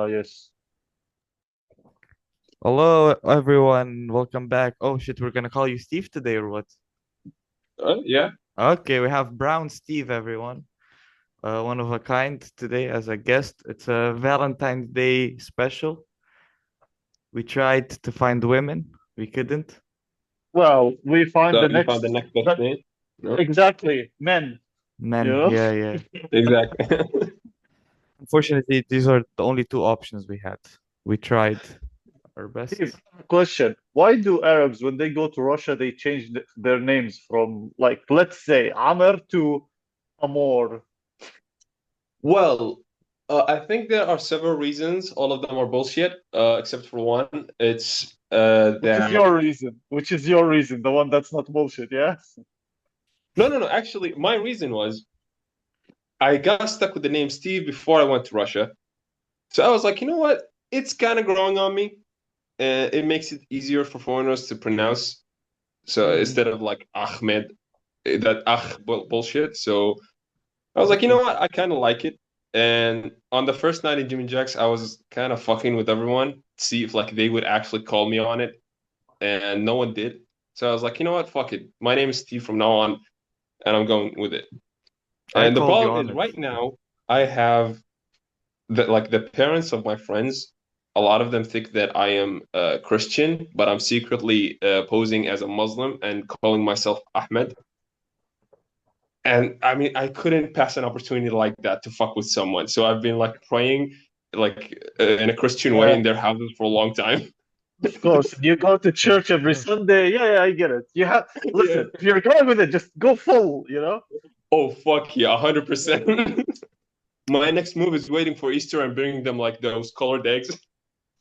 Yes. Hello, everyone. Welcome back. Oh shit, we're gonna call you Steve today or what? Yeah. Okay, we have Brown Steve, everyone. One of a kind today as a guest. It's a Valentine's Day special. We tried to find women. We couldn't. Well, we find So the you found the next next best that thing? No? exactly men, you Men, know? yeah, yeah. Exactly. Unfortunately, these are the only two options we had. We tried our Steve, best. question. Why do Arabs, when they go to Russia, they change their names from, like, let's say, Amr to Amor? Well, I think there are several reasons. All of them are bullshit, except for one. It's Which is that your reason? Which is your reason? The one that's not bullshit, yeah? no. Actually, my reason was I got stuck with the name Steve before I went to Russia. So I was like, you know what? It's kind of growing on me. It makes it easier for foreigners to pronounce. So Mm, instead of like Ahmed, that bullshit. So I was like, you know mm. what? I kind of like it. And on the first night in Jimmy Jack's, I was kind of fucking with everyone to see if like they would actually call me on it, and no one did. So I was like, you know what? Fuck it. My name is Steve from now on, and I'm going with it. I And the called you problem on is, it. right now, I have the parents of my friends. A lot of them think that I am Christian, but I'm secretly posing as a Muslim and calling myself Ahmed. And I mean, I couldn't pass an opportunity like that to fuck with someone. So I've been like praying, like in a Christian way Yeah, in their houses for a long time. of course. You go to Of church every course. Sunday. Yeah, yeah, I get it. You have, Yeah. listen, if you're going with it, just go full, you know? Oh fuck yeah, 100%. My next move is waiting for Easter and bringing them like those colored eggs.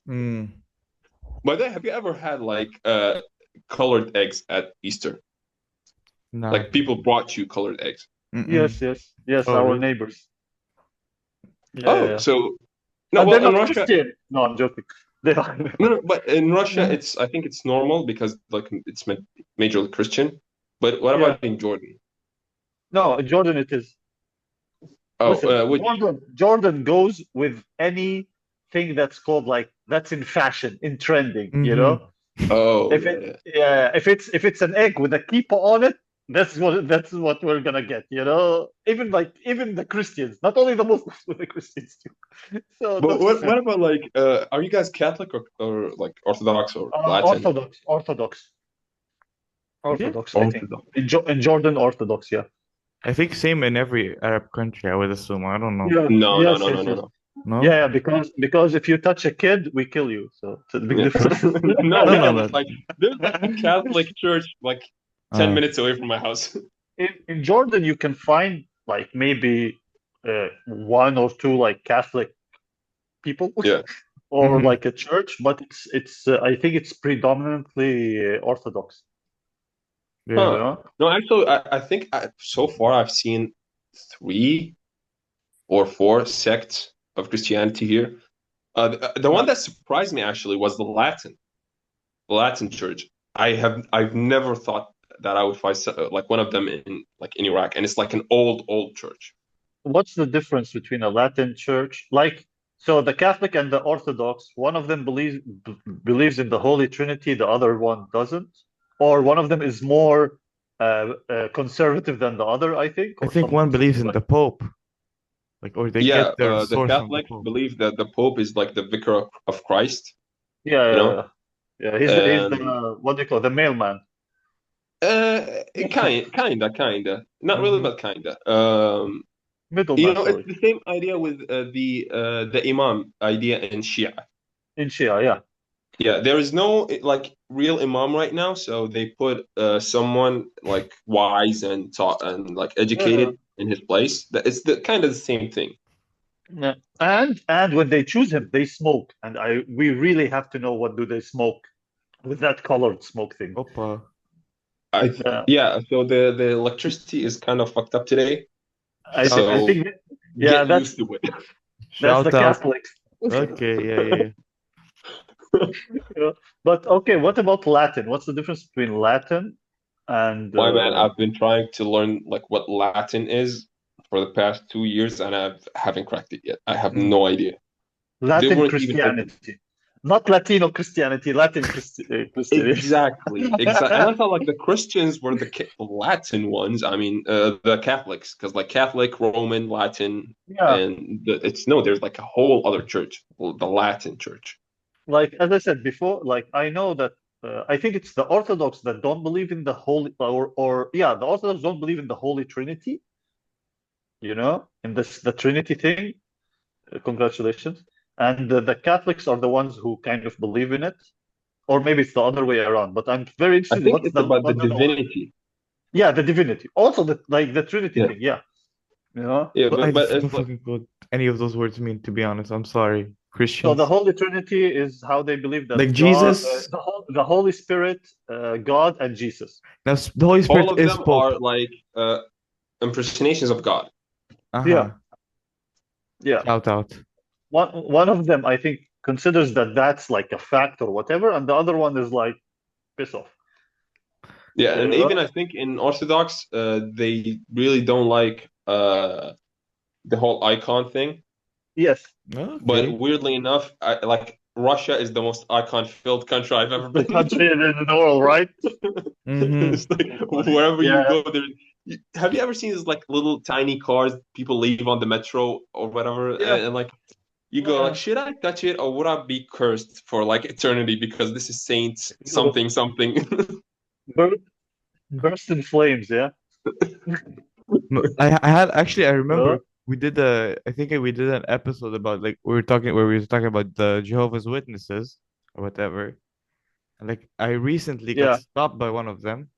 Hmm. By the way, have you ever had like colored eggs at Easter? No. Like people brought you colored eggs. Yes, Mm-mm. yes, yes, Oh, our really? neighbors. Yeah, yeah, Oh, yeah. so no, And they're well in not Russia, Christian. No, I'm joking. They are. no, but in Russia, it's I think it's normal because like it's majorly Christian. But what Yeah. about in Jordan? No, Jordan it is. Oh, Listen, which Jordan goes with anything that's called like that's in fashion, in trending, you Mm-hmm. know? Oh If it yeah. yeah, if it's an egg with a kippah on it, that's what we're gonna get, you know? Even the Christians, not only the Muslims, but the Christians too. So But don't what stress. about like are you guys Catholic or like Orthodox or Latin? Orthodox, Okay. Orthodox, I think. Orthodox. In Jordan, Orthodox, yeah. I think same in every Arab country, I would assume. I don't know. Yeah. No, no, Yes, no, no, yes, no, yes. no. No? Yeah, yeah, because if you touch a kid, we kill you. So it's a big Yeah. difference. No, No, yeah, no, but no. like there's like a Catholic church like 10 Uh, minutes away from my house. In Jordan, you can find like maybe one or two like Catholic people Yeah. or mhm. like a church, but it's I think it's predominantly Orthodox. You Yeah. Huh. know? No, actually, I think so far I've seen three or four sects of Christianity here. The one Yeah. that surprised me actually was the Latin church. I've never thought that I would find like one of them in Iraq, and it's like an old church. What's the difference between a Latin church? Like, so the Catholic and the Orthodox, one of them believes in the Holy Trinity, the other one doesn't, or one of them is more conservative than the other, I think, I or think one believes something in like. the Pope, like, or they Yeah, get their the source from the Catholic Pope. believe that the Pope is like the vicar of Christ, Yeah, you yeah, know, yeah. Yeah, he's and the what do you call it? The mailman. kinda, not really, Mm-hmm. but kinda. Middleman, It's sorry. the same idea with the Imam idea in Shia. In Shia, yeah. Yeah, there is no like real Imam right now, so they put someone like wise and taught and like Yeah. educated in his place. That it's the kind of the same thing. Yeah. And when they choose him, they smoke. And I we really have to know what do they smoke with that colored smoke thing. Opa. Yeah. Yeah, so the electricity is kind of fucked up today, I Shout so think yeah, get that's used to it. that's the shout out. Catholics. Okay, yeah, yeah, yeah. Yeah. But okay, what about Latin? What's the difference between Latin and Why, man? I've been trying to learn like what Latin is for the past 2 years, and I haven't cracked it yet. I have Mm. no idea. They Latin weren't even open. Christianity. Not Latino Christianity, Latin Christianity. Exactly. And I thought like the Christians were the Latin ones. I mean, the Catholics, because like Catholic, Roman, Latin, Yeah, and it's no, there's like a whole other church, the Latin church. like as I said before, like I know that I think it's the Orthodox that don't believe in the Holy or yeah, the Orthodox don't believe in the Holy Trinity, in this the Trinity thing. Congratulations. And the Catholics are the ones who kind of believe in it, or maybe it's the other way around. But I'm very I interested in think what's it's the about the other one. divinity. Yeah, the divinity. Also, the Trinity Yeah, thing. Yeah, you know. yeah, Well, I but don't it's like fucking know what any of those words mean, to be honest. I'm sorry. So the Christians. Holy Trinity is how they believe Like that God, Jesus. the Holy Spirit, God, and Jesus. Now, the Holy all Spirit of is them Pope. are like impersonations of God. Yeah, Uh-huh. yeah. Shout out. One of them, I think, considers that that's like a fact or whatever, and the other one is like piss off. Yeah, and You even know? I think in Orthodox, they really don't like the whole icon thing. Yes, But Okay. weirdly enough, like Russia is the most icon-filled country I've ever the been. country in the world, right? Mm-hmm. It's like wherever you Yeah, go, there. Have you ever seen these like little tiny cars people leave on the metro or whatever, yeah. and like you go like, Yeah. should I touch it or would I be cursed for like eternity because this is Saint something something? Bur- Burst in flames, yeah. I had actually I Uh, remember I think we did an episode about like we were talking about the Jehovah's Witnesses or whatever. And like I recently got yeah. stopped by one of them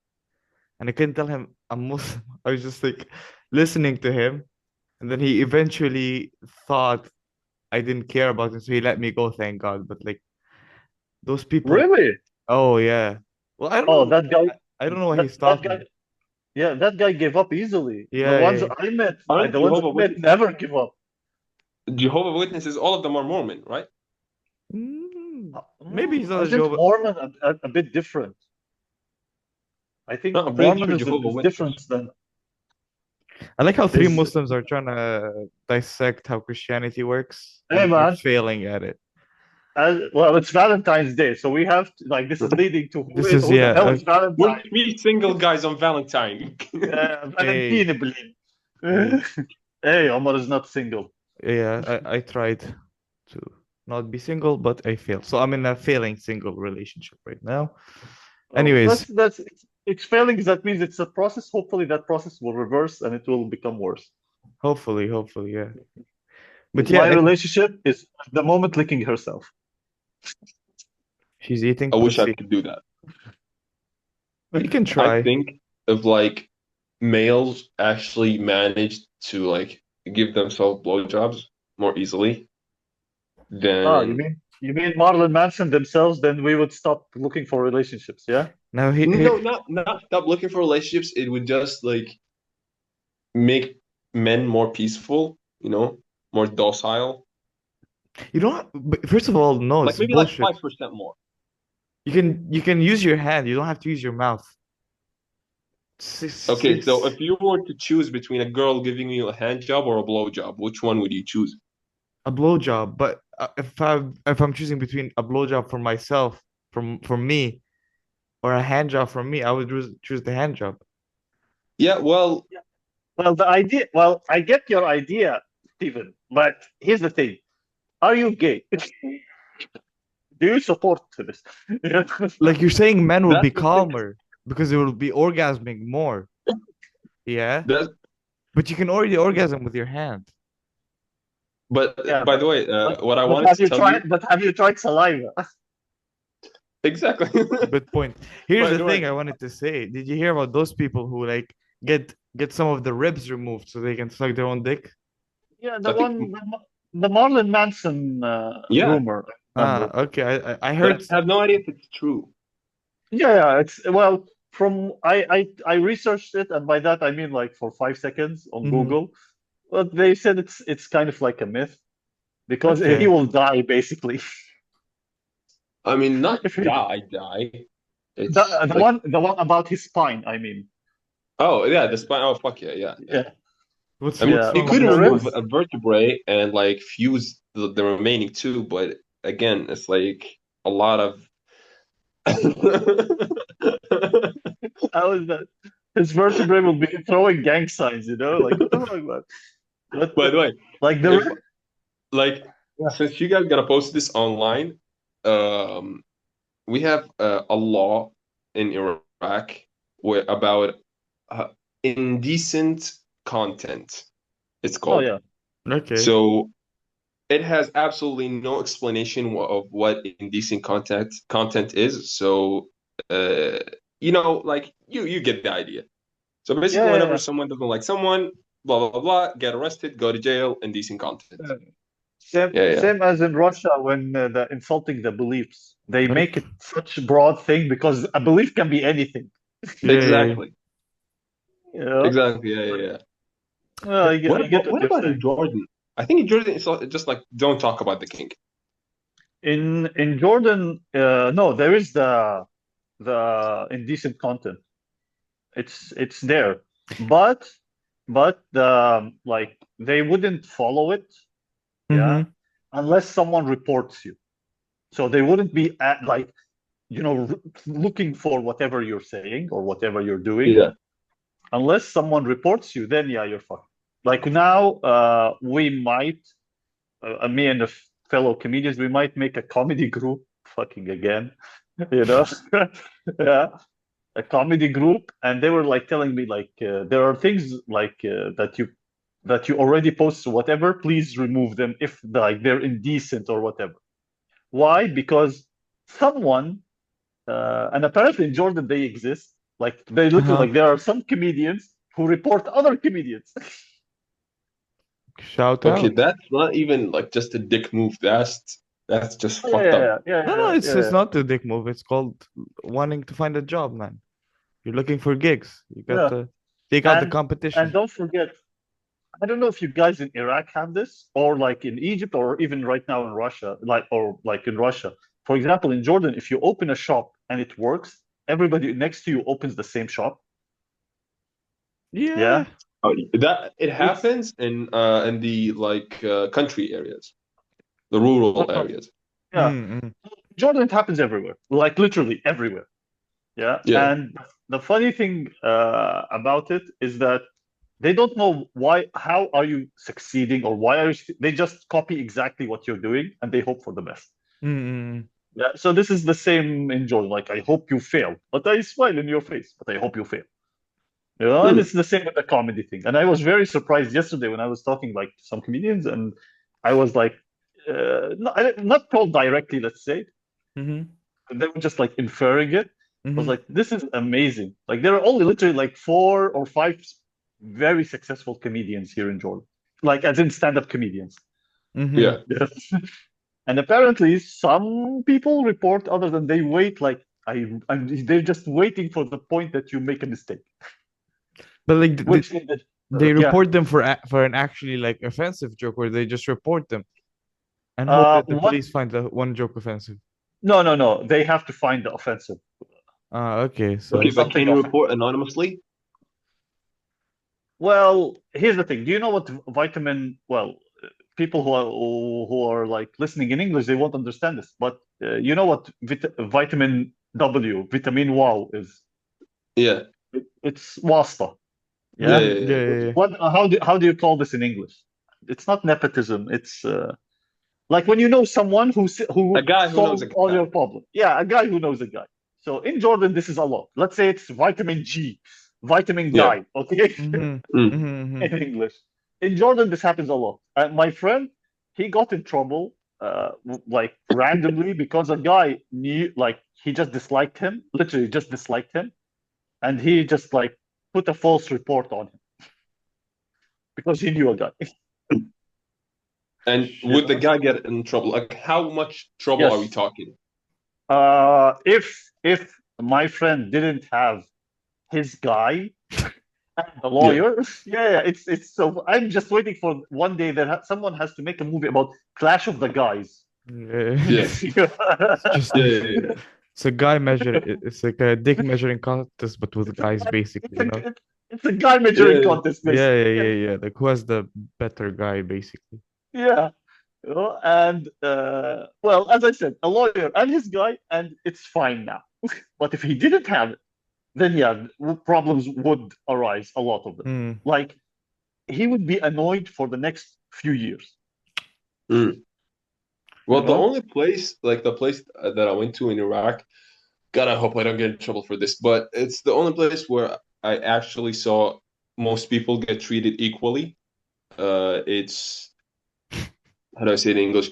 and I couldn't tell him I'm Muslim. I was just like listening to him and then he eventually thought I didn't care about him, so he let me go, thank God. But like those people, Really? oh yeah. Well, I don't Oh, know. that guy, I don't know why he that stopped guy, me. yeah, that guy gave up easily. The Yeah, ones yeah. I met, Aren't the ones Jehovah I met Witnesses? never give up. Jehovah Witnesses, all of them are Mormon, right? Maybe he's not a Isn't Jehovah. Mormon a bit different? I think No, I'm pretty sure Mormonism Jehovah is different Witnesses. than I like how three is. Muslims are trying to dissect how Christianity works, Hey and we're man, failing at it. well, it's Valentine's Day, so we have to, like this is leading to This is who the yeah. hell is We're Valentine? three single guys on Valentine. Hey, Valentine, Blin. hey, Hey, Omar is not single. yeah. I tried to not be single, but I failed. So I'm in a failing single relationship right now. Oh, Anyways, it's failing. That means it's a process. Hopefully, that process will reverse and it will become worse. hopefully, yeah. But Because yeah, my relationship is at the moment licking herself. she's eating I wish I pussy. could do that. You can I try. think if like males actually managed to like give themselves blowjobs more easily, Ah, then you mean Marlon Manson themselves? Then we would stop looking for relationships. Yeah. Now no, not stop looking for relationships. It would just like make men more peaceful, more docile. you don't. But first of all, no, Like it's maybe like bullshit. 5% more. You can use your hand. You don't have to use your mouth. Six, Okay, so six, if you were to choose between a girl giving you a hand job or a blow job, which one would you choose? a blowjob. But if I'm choosing between a blowjob for myself, from me, or a hand job from me, I would choose the hand job. Yeah, well, Well, I get your idea, Stephen, but here's the thing. Are you gay? Do you support this? Like you're saying, men will be that's the thing. calmer because they will be orgasming more. Yeah, That's, but you can already orgasm with your hand. but Yeah, by the way, but what I but wanted have to you tell you tried? But have you tried saliva? exactly. Good point. Here's By the the thing way, I wanted to say. Did you hear about those people who like get some of the ribs removed so they can suck their own dick? Yeah, I think, the Marlon Manson yeah, rumor. I Ah, remember. okay. I but heard. I have no idea if it's true. Yeah, it's well from I researched it, and by that I mean like for 5 seconds on Mhm. Google. But they said it's kind of like a myth because he Okay. will die basically. I mean, not If he, die. It's the one about his spine, I mean. oh yeah, the spine. Oh fuck yeah, yeah, yeah. Yeah. What's I mean, what's Yeah, you wrong but with could this there remove one? is. a vertebrae and like fuse the remaining two, but again, it's like a lot of. How is that? His vertebrae will be throwing gang signs, Like, what the fuck, man? What By the, the way, like the if re- like yeah. since you guys gonna post this online, um, we have a law in Iraq about uh, indecent content. It's Oh called. yeah. Okay. So it has absolutely no explanation of what indecent content is. So uh, like you get the idea. So Yeah, basically, yeah, whenever yeah. someone doesn't like someone, blah blah blah blah, get arrested, go to jail, indecent content. Yeah. Same, Yeah, yeah, same as in Russia when the insulting the beliefs. They make Okay. it such a broad thing because a belief can be anything. Yeah, yeah, yeah. exactly, You know? exactly. Yeah, yeah, yeah. Well, I get what What you're about saying. in Jordan? I think in Jordan it's just like don't talk about the king. In Jordan, no, there is the indecent content. It's there, but like they wouldn't follow it, yeah, Mm-hmm. unless someone reports you. So they wouldn't be at like looking for whatever you're saying or whatever you're doing, Yeah. unless someone reports you. Then yeah, you're fucked. Like now, we might, me and the fellow comedians, we might make a comedy group. Fucking again, you know, yeah, a comedy group, and they were like telling me like there are things like that you already posted, whatever. Please remove them if like they're indecent or whatever. Why? Because someone, and apparently in Jordan they exist. Like they literally, Uh-huh. like there are some comedians who report other comedians. Shout Okay, out. that's not even like just a dick move. That's just Yeah, fucked up. yeah, yeah, No, yeah, no, yeah, it's yeah. not a dick move. It's called wanting to find a job, man. You're looking for gigs. You got Yeah. to take out the And and competition. don't forget, I don't know if you guys in Iraq have this, or like in Egypt, or even right now in Russia, like in Russia. For example, in Jordan, if you open a shop and it works, everybody next to you opens the same shop. Yeah. Yeah, Oh, that it it's happens in the like country areas, the rural areas. yeah. Mm-hmm. Jordan, it happens everywhere, like literally everywhere. Yeah, Yeah, and the funny thing about it is that they don't know why, how are you succeeding, or why are you, they just copy exactly what you're doing and they hope for the best. Mm-hmm. Yeah, so this is the same in Jordan. Like, I hope you fail, but I smile in your face, but I hope you fail. And Hmm. it's the same with the comedy thing. And I was very surprised yesterday when I was talking like to some comedians, and I was like, not told directly, let's say, Mm-hmm. they were just like inferring it. I was Mm-hmm. like, this is amazing. Like, there are only literally like 4 or 5 very successful comedians here in Jordan, like as in stand-up comedians. Mm-hmm. Yeah. Yes. And apparently, some people report other than they wait, like they're just waiting for the point that you make a mistake, But like, which they yeah. report them for an actually like offensive joke, or they just report them and hope that the What? police find the one joke offensive. No, no, no. They have to find the offensive, Ah, okay. Okay, So, but something can you offensive. report anonymously? Well, here's the thing. Do you know what vitamin? Well, people who are like listening in English, they won't understand this. But you know what vitamin W, vitamin wow is? Yeah, It's wasta. yeah, Yeah. yeah, mm-hmm. Yeah, yeah. yeah, yeah. What? How do you call this in English? It's not nepotism. It's like when you know someone A who guy who knows a solves all guy. your problems. Yeah, a guy who knows a guy. So in Jordan, this is a lot. Let's say it's vitamin G, vitamin Yeah. guy. Okay. Mm-hmm. Mm. Mm-hmm. In English. In Jordan, this happens a lot. My friend, he got in trouble, like randomly, because a guy knew, like, he just disliked him, literally just disliked him, and he just like put a false report on him because he knew a guy. And You would the know? guy get in trouble? Like, how much trouble are we Yes. talking? If my friend didn't have his guy and the Yeah, lawyer, yeah, it's so. I'm just waiting for one day that someone has to make a movie about Clash of the Guys. Yeah. yeah, It's just yeah, yeah, it's a guy measure. It's like a dick measuring contest, but with guys, It's basically, a you know. It's a guy measuring Yeah. contest, Yeah, basically. yeah, yeah, yeah. Like who has the better guy, basically. Yeah. And well, as I said, a lawyer and his guy, and it's fine now. But if he didn't have it, then yeah, problems would arise, a lot of them. Mm. Like he would be annoyed for the next few years, Mm. you Well, the know? only place, like the place that I went to in Iraq, God, I hope I don't get in trouble for this, but it's the only place where I actually saw most people get treated equally. It's how do I say it in English?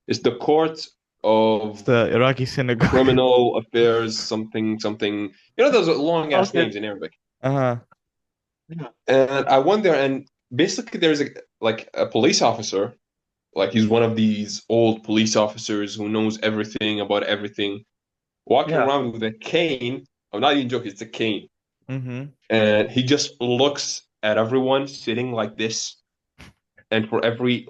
It's the court It's of the Iraqi synagogue. criminal affairs, something, something. You know those long ass Okay. names in Arabic. Uh-huh. Yeah. And I went there, and basically there's a police officer, like he's one of these old police officers who knows everything about everything, walking Yeah. around with a cane. I'm not even joking, it's a cane. Mm-hmm. And he just looks at everyone sitting like this. And for every,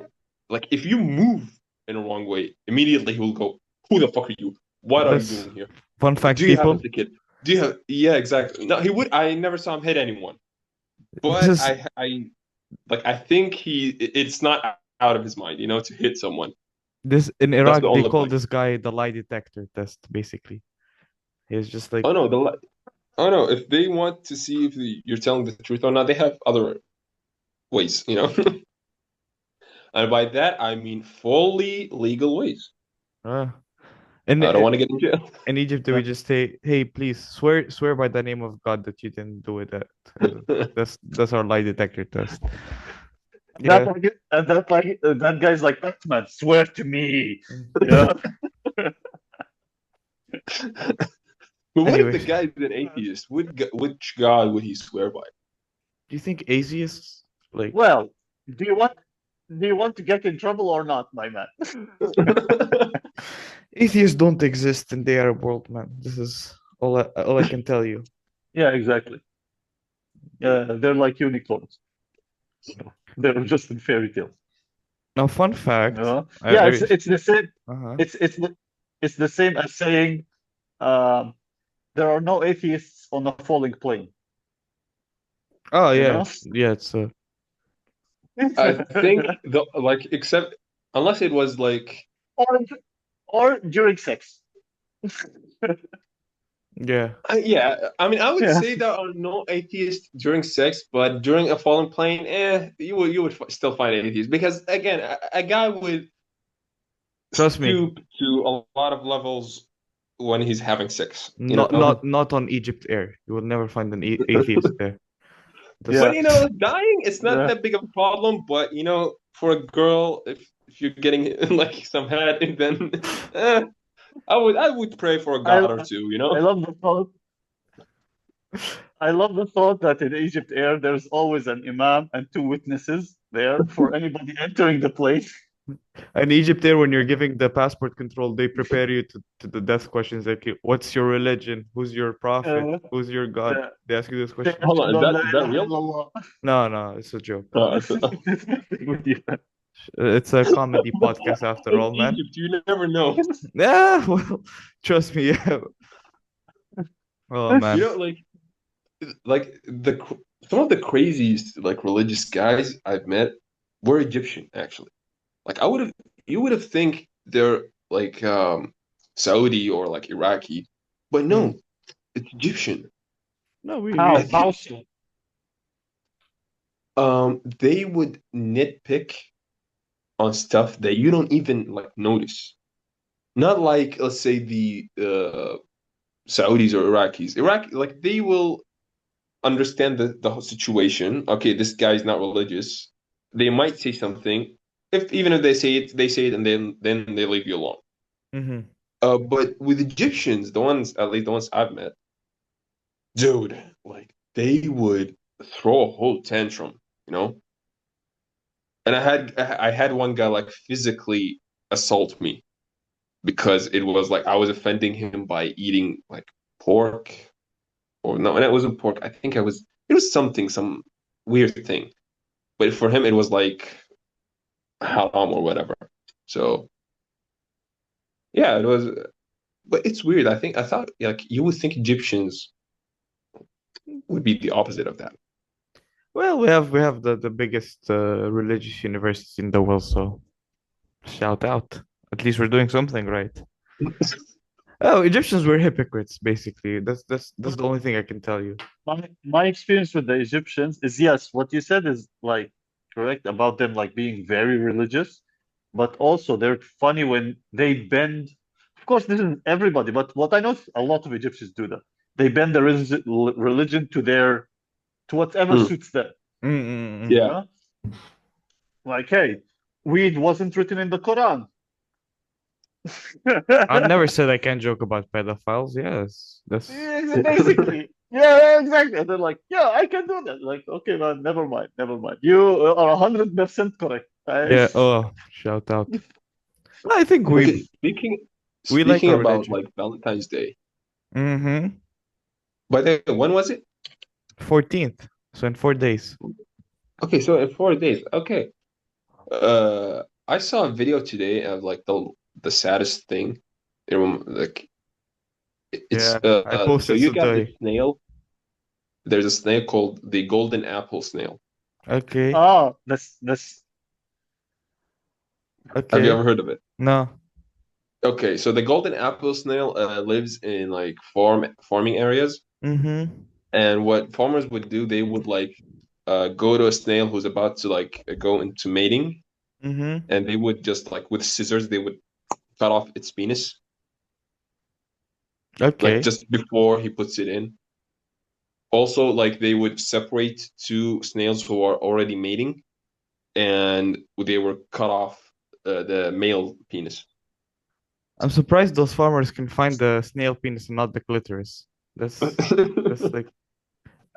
like, if you move in a wrong way, immediately he will go, "Who the fuck are you? What are you This doing here? fun fact, Do you have a people. ticket? Do you have?" Yeah, exactly. No, he would. I never saw him hit anyone, This but is I think it's not out of his mind, to hit someone. this in That's Iraq the they only call point. this guy the lie detector test, basically. He's just like Oh no, oh no. If they want to see if you're telling the truth or not, they have other ways. And by that I mean fully legal ways. uh, in I don't want to get in jail. in Egypt do we Yeah. just say, hey, please swear by the name of God that you didn't do it that. And that's our lie detector test. That Yeah. like, and that guy's like, Batman, swear to me. Mm. Yeah. But what if the Anyways, guy's an atheist? Which God would he swear by? do you think atheists like Well, do you want to get in trouble or not, my man? atheists don't exist in the Arab world, man? This is all I can tell you. Yeah, exactly. They're like unicorns. They're just in fairy tales. Now, fun fact. Yeah, it's the same. Uh-huh. It's the same as saying um, there are no atheists on a falling plane. Oh You yeah, know? yeah. It's I think except unless it was like or or during sex. yeah. yeah, I mean I would Yeah. say there are no atheists during sex, but during a fallen plane, you would still find atheists because again, a guy would Trust me, stoop to a lot of levels when he's having sex, you know? not on Egypt Air. You will never find an atheist there. That's But Yeah. dying, it's not Yeah. that big of a problem. But for a girl, if you're getting like some head, then I would pray for a I god or two. I love the thought. I love the thought that in Egypt Air there's always an imam and two witnesses there for anybody entering the place. in Egypt Air when you're giving the passport control, they prepare you to the death questions like, what's your religion? Who's your prophet? Uh, Who's your God? yeah. They ask you this Say, question. Hold on, is "Ashhadu an that la is that ilaha real? illallah." No, it's a joke. It's messing with you. It's a comedy But podcast after in all, man. Egypt, you never know. Yeah, well, trust me. Yeah. Oh man. Like some of the craziest like religious guys I've met were Egyptian actually. Like you would have think they're like Saudi or like Iraqi, but Mm. no, it's Egyptian. No, I How? think How so? they would nitpick on stuff that you don't even like notice. Not like let's say the Saudis or Iraqis. Iraq like they will understand the whole situation. Okay, this guy's not religious. They might say something. Even if they say it, and then they leave you alone. hmm But with Egyptians, at least the ones I've met, dude, like they would throw a whole tantrum. And I had one guy like physically assault me because it was like I was offending him by eating like pork, or no, and it wasn't pork. I think it was some weird thing. But for him, it was like haram or whatever. So yeah, it was. But it's weird. I thought like you would think Egyptians would be the opposite of that. Well, we have the biggest religious university in the world, so shout out. At least we're doing something right. Oh, Egyptians were hypocrites, basically. That's the only thing I can tell you. My experience with the Egyptians is yes, what you said is like correct about them like being very religious, but also they're funny when they bend. Of course, this isn't everybody, but what I know is a lot of Egyptians do that. They bend the religion to whatever Mm, suits them. Mm-mm-mm. You yeah. know, like hey, weed wasn't written in the Quran. I never said I can't joke about pedophiles. Yes, that's Yeah, basically. Yeah, exactly. And they're like, yeah, I can do that. Like, okay, man, never mind, never mind. You are 100% correct. yeah. Oh, shout out. I think Okay, we we like speaking our about religion. like Valentine's Day. Mm-hmm. By the way, when was it? 14th. So in 4 days. Okay, so in 4 days. Okay. I saw a video today of like the saddest thing. Like it's Yeah, I so posted you got this today. snail. There's a snail called the golden apple snail. Okay, Ah, that's Have you okay. ever heard of it? No. Okay, so the golden apple snail lives in like farming areas, Mm-hmm. and what farmers would do, they would like go to a snail who's about to like go into mating, Mm-hmm. and they would just like with scissors, they would cut off its penis, like Okay. just before he puts it in. Also, like they would separate two snails who are already mating, and they were cut off the male penis. I'm surprised those farmers can find the snail penis and not the clitoris. That's like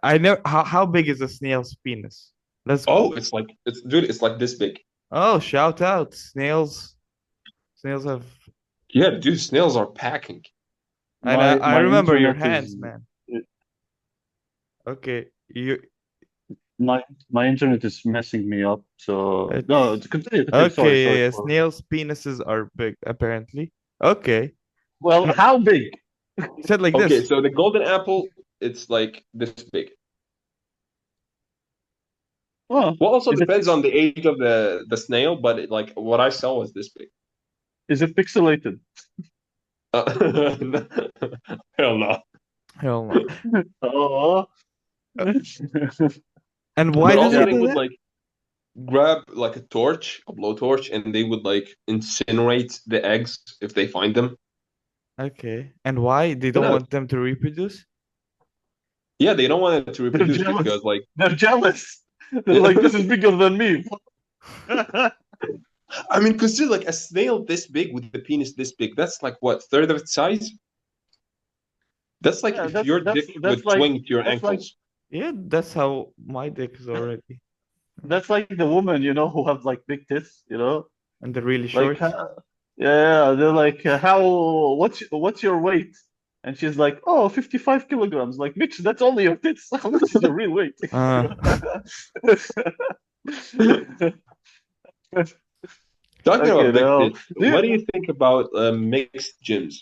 I never how big is a snail's penis? That's Oh, it's like it's dude, it's like this big. oh shout out. Snails have Yeah, dude, snails are packing. and I, my I my remember your internet hands, is man. Okay. You my internet is messing me up. So no, it's continue, continue. Sorry, okay, sorry yeah, for. snails' penises are big, apparently. Okay. Well, No, how big? you said like Okay, this. so the golden apple, it's like this big. Oh, Well, also is it depends on the age of the snail, but like what I saw was this big. is it pixelated? Hell no. Hell no. Oh, Uh, And why But do also they yeah. they do would that? like grab like a torch, a blowtorch, and they would like incinerate the eggs if they find them. Okay. And why? They You don't know, want them to reproduce? yeah, they don't want it to They're reproduce because jealous. like They're jealous. They're like, this is bigger than me. I mean, consider like a snail this big with the penis this big. That's like what, third of its size? That's like Yeah, if your dick that's would like swing to your that's like ankles. Yeah, that's how my dick is already. that's like the woman, who have like big tits. And they're really Like, short. yeah, they're like, what's your weight? And she's like, oh, 55 kilograms. Like, bitch, that's only your tits. How much is your real weight? Uh, Talking Okay, about big now, tits, what do you think about mixed gyms?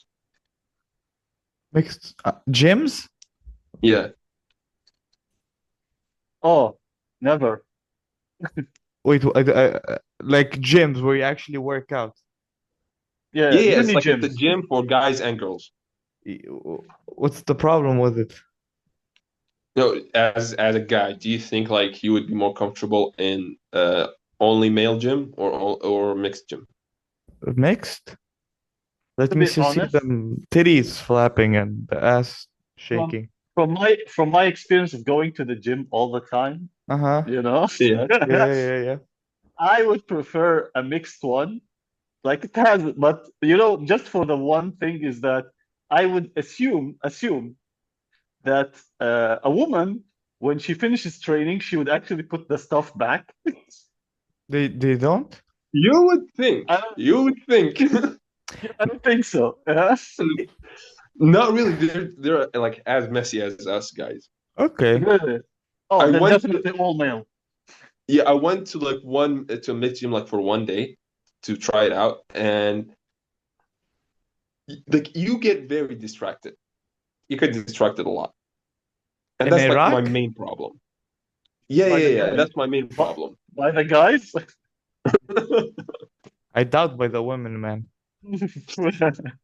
mixed gyms? Yeah. oh, never. Wait, like gyms where you actually work out. Yeah, Yeah, yeah, mini it's a gyms. gym for guys and girls. What's the problem with it? No, as a guy, do you think like you would be more comfortable in only male gym or mixed gym? Mixed? Let To me be see honest, them titties flapping and the ass from shaking. from my experience of going to the gym all the time, Uh-huh. you know, Yeah. Yeah, yeah, yeah. I would prefer a mixed one. Like it has, but just for the one thing is that I would assume that a woman, when she finishes training, she would actually put the stuff back. They don't? You would think. I don't, You would think. I don't think so. Yeah. Not really. They're like as messy as us guys. Okay. Really? Oh, I then went to, definitely all male. yeah, I went to like one to a mixed gym like for one day to try it out, and like you get very distracted. You get distracted a lot, and In that's like my Iraq? main problem. Yeah, by yeah, the yeah. guys? That's my main By, problem. by the guys? I doubt by the women, man.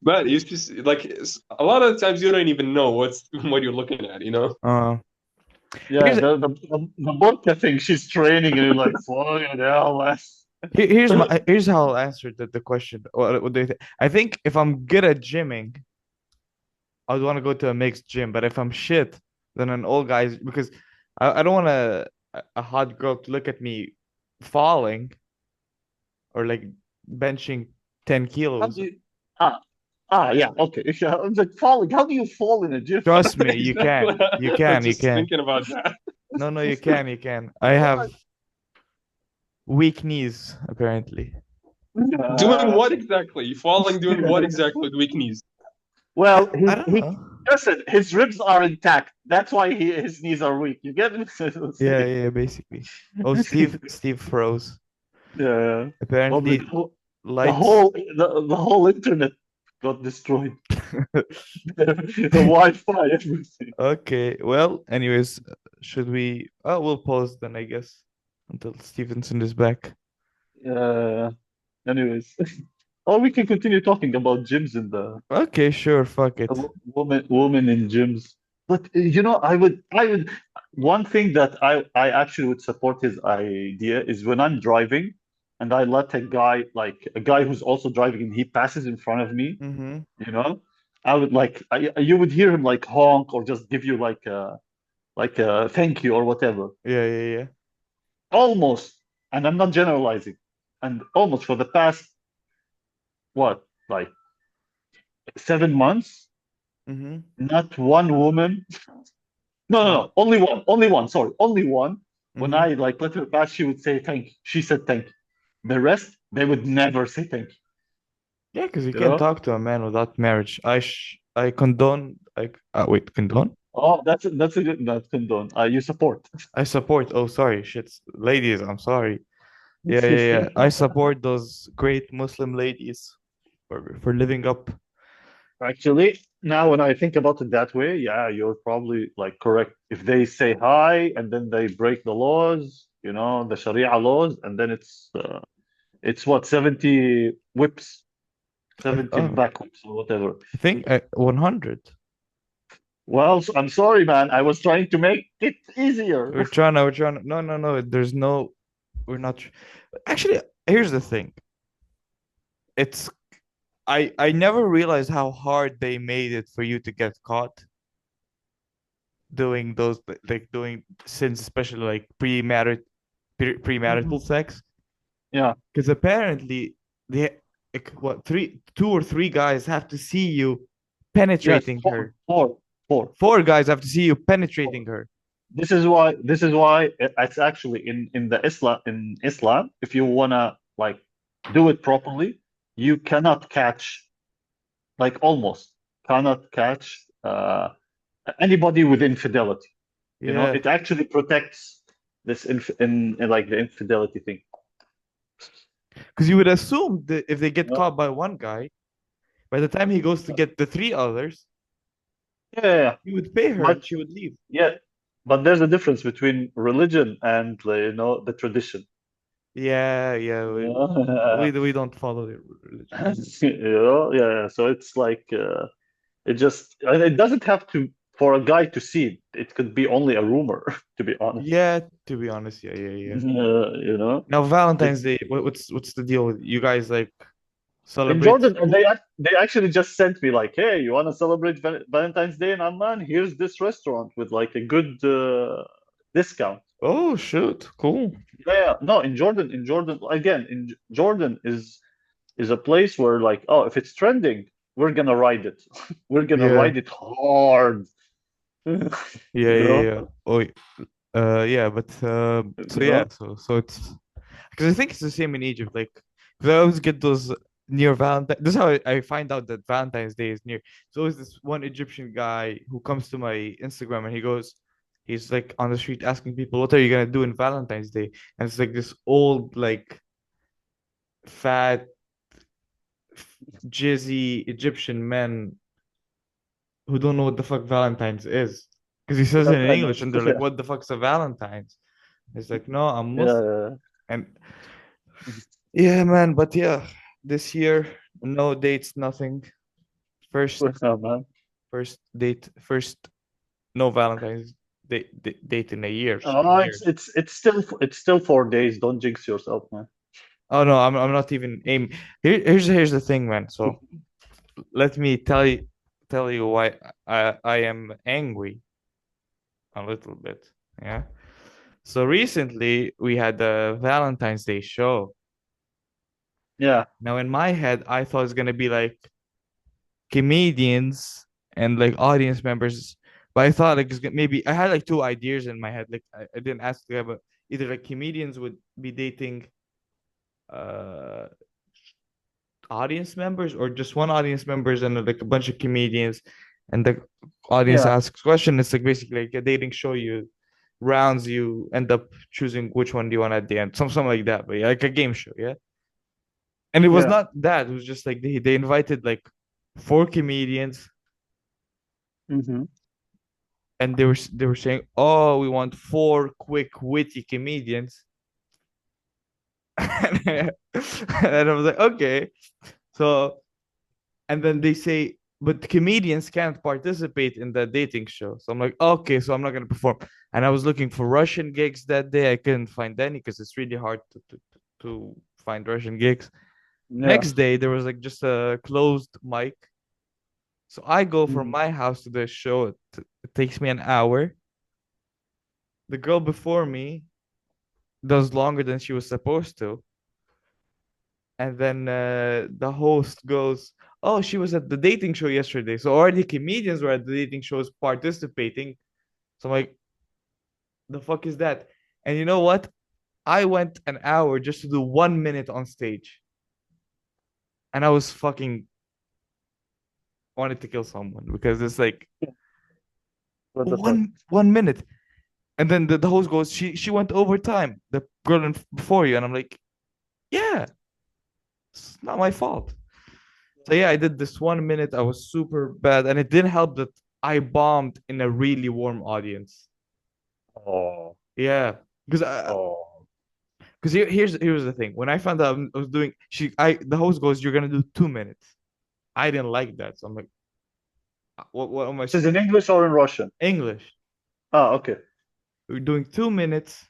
But it's just like a lot of the times you don't even know what you're looking at, you know? Uh, Yeah, here's the vodka thing, she's training and you're like, fucking hell, man. here's how I'll answer the question. What do you think? I think if I'm good at gymming, I'd want to go to a mixed gym. But if I'm shit, then an old guys because I don't want a hot girl to look at me falling or like benching 10 How do kilos. you, ah, yeah, okay. Yeah, I was like, falling. How do you fall in a gym? Trust me, you Exactly. can. You I was can. You just can. thinking about that. No, no, you can. You can. I have What? weak knees, apparently. Doing Uh, what exactly? You falling doing what exactly with weak knees? well, I don't he know. listen, his ribs are intact. That's why his knees are weak. You get it? Yeah, yeah, basically. Oh, Steve froze. Yeah. Probably Apparently, the lights. whole the whole internet got destroyed. The Wi-Fi, everything. Okay, well, anyways, should we? Oh, we'll pause then, I guess, until Stevenson is back. Uh, anyways, or we can continue talking about gyms in the Okay, sure, fuck it. women in gyms. But one thing that I actually would support his idea is when I'm driving and I let a guy who's also driving and he passes in front of me, Mm-hmm. you know, I would you would hear him like honk or just give you like a thank you or whatever. Yeah, yeah, yeah. Almost, and I'm not generalizing, and almost for the past what, like 7 months, Mm-hmm. not one woman. No, no, Not. no. Only one. Sorry, only one. When Mm-hmm. I like let her pass, she would say thank you. She said thank you. The rest, they would never say thank you. Yeah, because you You can't know? talk to a man without marriage. I condone. Like, wait, condone? Oh, that's a good not condone. You support. I support. Oh, sorry, shit, ladies. I'm sorry. Yeah, yeah, yeah. I support those great Muslim ladies for living up. Actually, now when I think about it that way, yeah, you're probably like correct. If they say hi and then they break the laws, the Sharia laws, and then it's what, 70 whips, 70 Oh, back whips or whatever. I think 100. Well, I'm sorry, man. I was trying to make it easier. We're trying. No, no, no. There's no. We're not. Actually, here's the thing. It's. I never realized how hard they made it for you to get caught doing those like doing sins, especially like premarital Mhm. sex. Yeah. Because apparently they like, what two or three guys have to see you Yes. penetrating her. Four. Four guys have to see you Four. penetrating her. This is why it's actually in the Islam, if you wanna like do it properly, you cannot catch, like almost cannot catch anybody with infidelity. Yeah, It actually protects this in like the infidelity thing. because you would assume that if they get You know? caught by one guy, by the time he goes to get the three others, Yeah, yeah, yeah. he would pay her But and she would leave. yeah, but there's a difference between religion and the tradition. Yeah, yeah, Yeah. we don't follow the religion. Yeah, yeah. So it's like it doesn't have to for a guy to see it. It could be only a rumor, to be honest. Yeah, to be honest, yeah, yeah, yeah. You know, Now Valentine's it's Day, what's the deal with you guys like in celebrate? Jordan, and they actually just sent me like, hey, you want to celebrate Valentine's Day in Amman? Here's this restaurant with like a good discount. Oh shoot, cool. Yeah, yeah. No, in Jordan again, Jordan is a place where like, oh, if it's trending, we're gonna ride it. We're gonna Yeah, ride it hard. you yeah, yeah, know, yeah. Oh, yeah, but so you yeah, know. so it's because I think it's the same in Egypt. Like, 'cause I always get those near Valentine. This is how I find out that Valentine's Day is near. So always this one Egyptian guy who comes to my Instagram and he's like on the street asking people, "What are you gonna do in Valentine's Day?" And it's like this old, like fat, jizzy Egyptian men who don't know what the fuck Valentine's is. Because he says it Yes, in I know. English and they're like, Yeah. "What the fuck's a Valentine's?" He's like, no, I'm Muslim. Yeah, And yeah, man, but yeah, this year, no dates, nothing. First, yeah, man. first date, first no Valentine's date in a year. Oh, it's still 4 days. Don't jinx yourself, man. Oh no, I'm not even aiming. Here's the thing, man. So let me tell you why I am angry a little bit. Yeah. So recently we had the Valentine's Day show. Yeah, Now in my head, I thought it's gonna be like comedians and like audience members, but I thought like maybe I had like two ideas in my head. Like I didn't ask the guy, but either like comedians would be dating uh audience members or just one audience members and like a bunch of comedians and the audience yeah, asks question. It's like basically like a dating show. You rounds, you end up choosing which one do you want at the end, something like that, but yeah, like a game show. Yeah. And it was yeah. not that, it was just like they invited like four comedians Mm-hmm. and they were saying, oh, we want four quick witty comedians. And I was like, okay. So and then they say, but comedians can't participate in the dating show. So I'm like, okay, so I'm not gonna perform. And I was looking for Russian gigs that day. I couldn't find any because it's really hard to find Russian gigs. Yeah. Next day there was like just a closed mic. So I go from Mhm. my house to the show. It takes me an hour. The girl before me does longer than she was supposed to. And then the host goes, oh, she was at the dating show yesterday. So already comedians were at the dating shows participating. So I'm like, the fuck is that? And you know what? I went an hour just to do 1 minute on stage. And I was fucking wanted to kill someone because it's like What the fuck? one minute. And then the host goes, she went overtime, the girl before you. And I'm like, yeah, it's not my fault. So yeah, I did this 1 minute. I was super bad, and it didn't help that I bombed in a really warm audience. Oh, Yeah, because oh, here's the thing. When I found out I was doing, the host goes, "You're gonna do 2 minutes." I didn't like that, so I'm like, what am I this is in English or in Russian? English? Ah, okay. We're doing 2 minutes,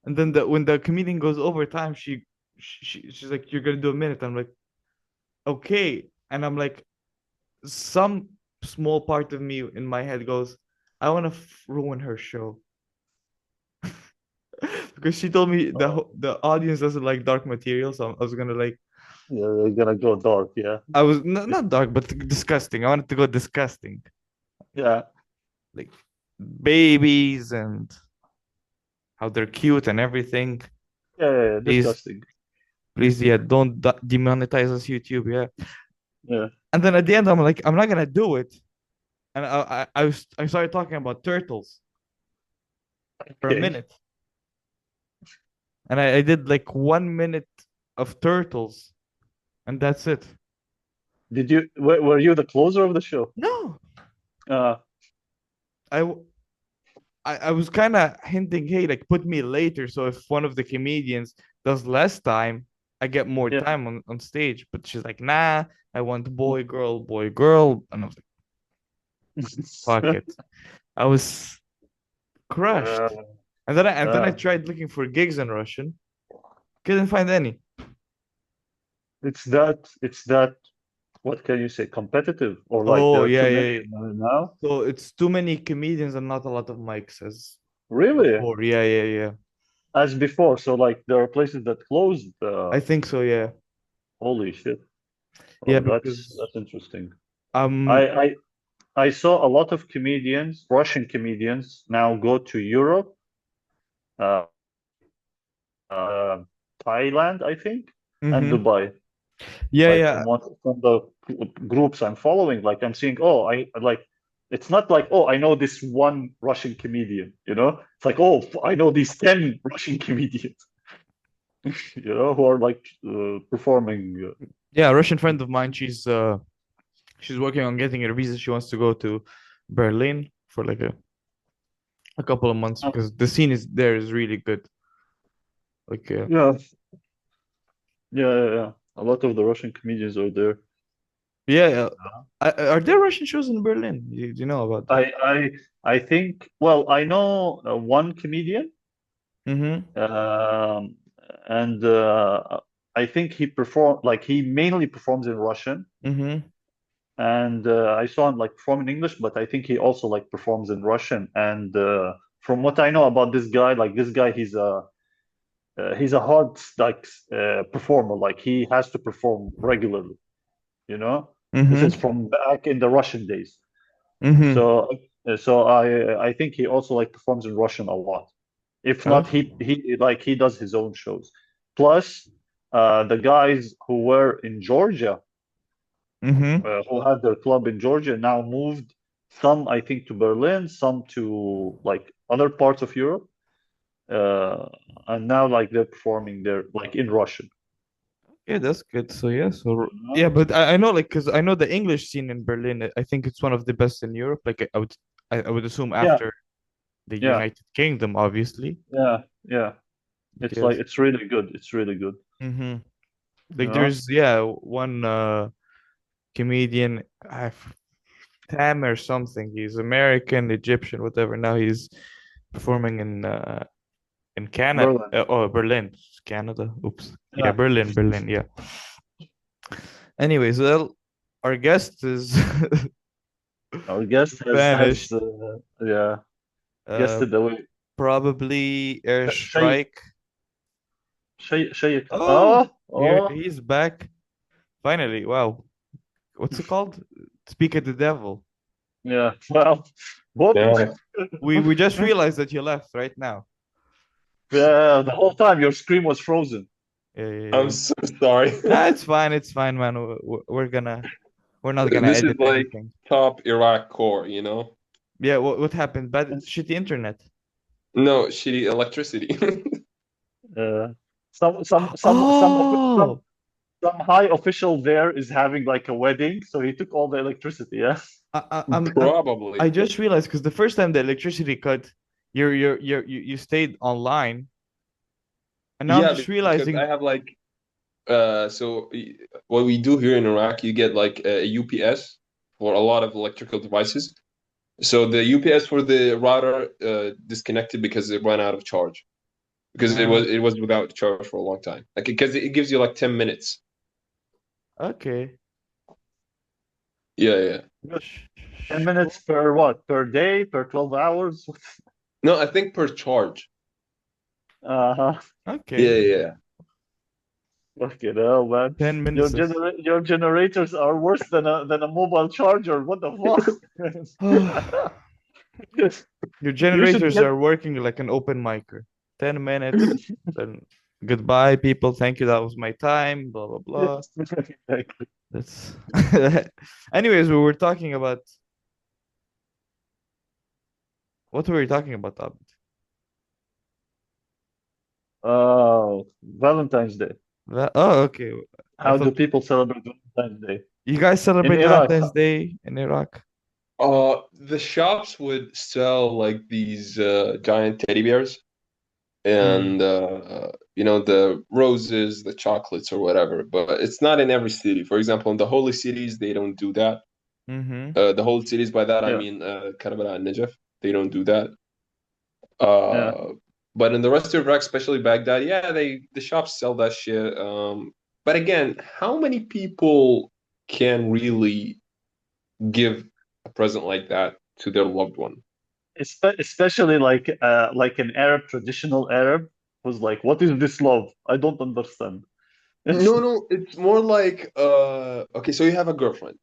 and then when the comedian goes overtime, she's like, "You're gonna do a minute." I'm like, okay, and I'm like, some small part of me in my head goes, I want to ruin her show because she told me Oh, the audience doesn't like dark material, so I was gonna like yeah, you're gonna go dark, yeah. I was not dark but disgusting. I wanted to go disgusting, Yeah, like babies and how they're cute and everything. yeah, yeah, yeah, Please, disgusting. please, yeah, don't demonetize us, YouTube, yeah. Yeah, And then at the end, I'm like, I'm not gonna do it, and I started talking about turtles for a okay. minute. And I did like 1 minute of turtles, and that's it. Were you the closer of the show? No, Uh, I I was kind of hinting, hey, like put me later, so if one of the comedians does less time, I get more yeah. time on stage. But she's like, nah, I want boy, girl, and I was like, fuck it. I was Uh, crushed, and then I uh, tried looking for gigs in Russian, couldn't find any. it's that, what can you say, competitive, or like Oh there are yeah, too yeah, many yeah. now? So it's too many comedians and not a lot of mics as Really? before. Yeah, yeah, yeah. As before, so like there are places that closed. I think so, yeah. Holy shit. Yeah, Oh, that's because that's interesting. I um I I saw a lot of comedians, Russian comedians, now go to Europe, uh, uh, Thailand, I think, and mhm. Dubai. Yeah, Like yeah. from the groups I'm following, like I'm seeing, oh, I like. It's not like, oh, I know this one Russian comedian, you know? It's like, oh, I know these 10 Russian comedians, who are like performing. Yeah, a Russian friend of mine, she's working on getting a visa. She wants to go to Berlin for like a a couple of months Um, because the scene is really good. Like yeah, yeah. A lot of the Russian comedians are there. yeah. Are there Russian shows in Berlin? Do you know about that? I think. Well, I know one comedian, Mm-hmm. um, and I think he mainly performs in Russian, Mm-hmm. and I saw him like perform in English, but I think he also like performs in Russian. And from what I know about this guy, like this guy, he's a hard performer. Like he has to perform regularly. You know, this is Mm-hmm. from back in the Russian days. Mm-hmm. So I think he also like performs in Russian a lot. If not, Okay. he does his own shows. Plus, the guys who were in Georgia, Mm-hmm. who had their club in Georgia, now moved. Some I think to Berlin, some to like other parts of Europe, uh, and now like they're performing there like in Russian. Yeah, that's good. So yeah, so You know? yeah, but I know like because I know the English scene in Berlin. I think it's one of the best in Europe. Like I would assume Yeah, after the yeah, United Kingdom, obviously. yeah. It's like Yes. it's really good. It's really good. Mm-hmm. You Like know? there's one comedian Tam or something. He's American, Egyptian, whatever. Now he's performing in Canada. Berlin. Oh, Berlin, Canada. Oops. Yeah, Yeah. Berlin. Yeah. Anyways, well, our guest is Our guest has vanished. yeah, Uh, guested away. probably Shay airstrike. Shay Oh, oh oh he's back. Finally. Wow. What's it called? Speak of the devil. yeah. Well, whoop. Yeah. We just realized that you left right now. Yeah, the whole time your screen was frozen. Yeah, yeah, I'm yeah. so sorry. Nah, it's fine. It's fine, man. We're not gonna This is edit like anything. top Iraq core, you know? Yeah, what happened? Bad shitty internet. No, shitty electricity. Uh, some Oh, some high official there is having like a wedding, so he took all the electricity. Yeah. I Probably. just realized because the first time the electricity cut, you stayed online, and now I'm Yeah, just because I realizing. have like what we do here in Iraq, you get like a UPS for a lot of electrical devices. So the UPS for the router disconnected because it ran out of charge. Because Uh, it was without charge for a long time. Like because it gives you like 10 minutes. okay. Yeah, yeah. Good. 10 Sure. minutes per what? Per day? Per 12 hours? No, I think per charge. Uh-huh. Yeah, Okay. yeah. Fucking hell, man. 10 minutes is. Your generators are worse than a mobile charger. What the fuck? Your You should generators get are working like an open micer. 10 minutes, then goodbye, people. Thank you. That was my time. Blah, blah, blah. yes, exactly. That's. Anyways, we were talking about. What were we talking about, Abed? Valentine's Day. Oh, okay. I How do thought people celebrate Valentine's Day? you guys In celebrate Iraq, Valentine's Day in Iraq. The shops would sell like these giant teddy bears Mm. and you know the roses, the chocolates or whatever, but it's not in every city. For example, in the holy cities, they don't do that. Mm-hmm. The holy cities, by that I yeah, mean Karbala and Najaf, they don't do that. yeah. Uh, but in the rest of Iraq, especially Baghdad, yeah, the shops sell that shit. But again, how many people can really give a present like that to their loved one? Especially like an Arab, traditional Arab, who's like, "What is this love? I don't understand." No, no, it's more like okay, so you have a girlfriend,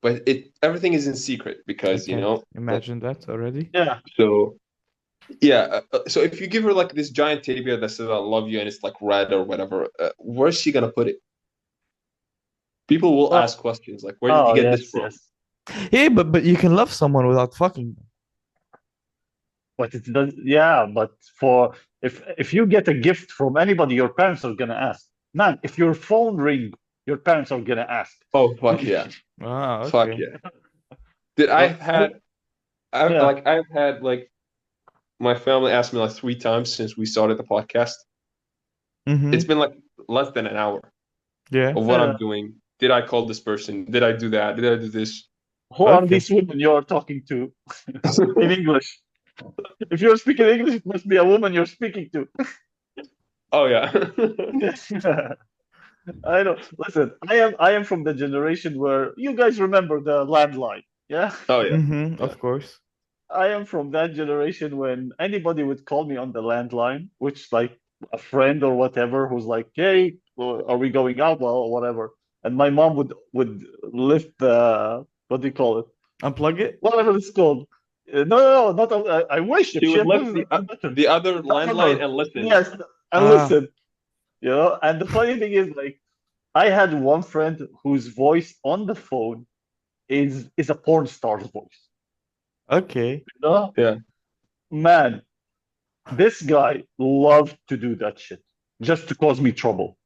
but it everything is in secret I because you can't know that imagine that already. Yeah, so yeah, so if you give her like this giant teddy bear that says "I love you" and it's like red or whatever, where's she gonna put it? People will well, ask questions like, "Where did you oh get this yes, from?" yes. Yeah, but you can love someone without fucking them. But it does, yeah. But for if you get a gift from anybody, your parents are gonna ask. Man, if your phone ring, your parents are gonna ask. Oh fuck yeah, Ah, fuck okay. yeah. Did But I've had yeah, I've had like my family asked me like 3 times since we started the podcast. It's Mm-hmm. been like less than an hour Yeah. of what I'm doing. Did I call this person? Did I do that? Did I do this? Who are Okay. these women you're talking to in English? If you're speaking English, it must be a woman you're speaking to. Oh yeah. I know. Listen, I am from the generation where you guys remember the landline. Yeah. Oh yeah. Mm-hmm. Yeah. Of course. I am from that generation when anybody would call me on the landline, which like a friend or whatever who's like, "Hey, are we going out?" Well, or whatever. And my mom would lift the what do you call it? Unplug it. Whatever it's called. No, no, no, not. I wish if She she would had done lift it, that's better. the other No, no, landline no. and listen. Yes, and Ah. listen. You know, and the funny thing is, like, I had one friend whose voice on the phone is a porn star's voice. Okay. You know, Yeah. man, this guy loved to do that shit just to cause me trouble.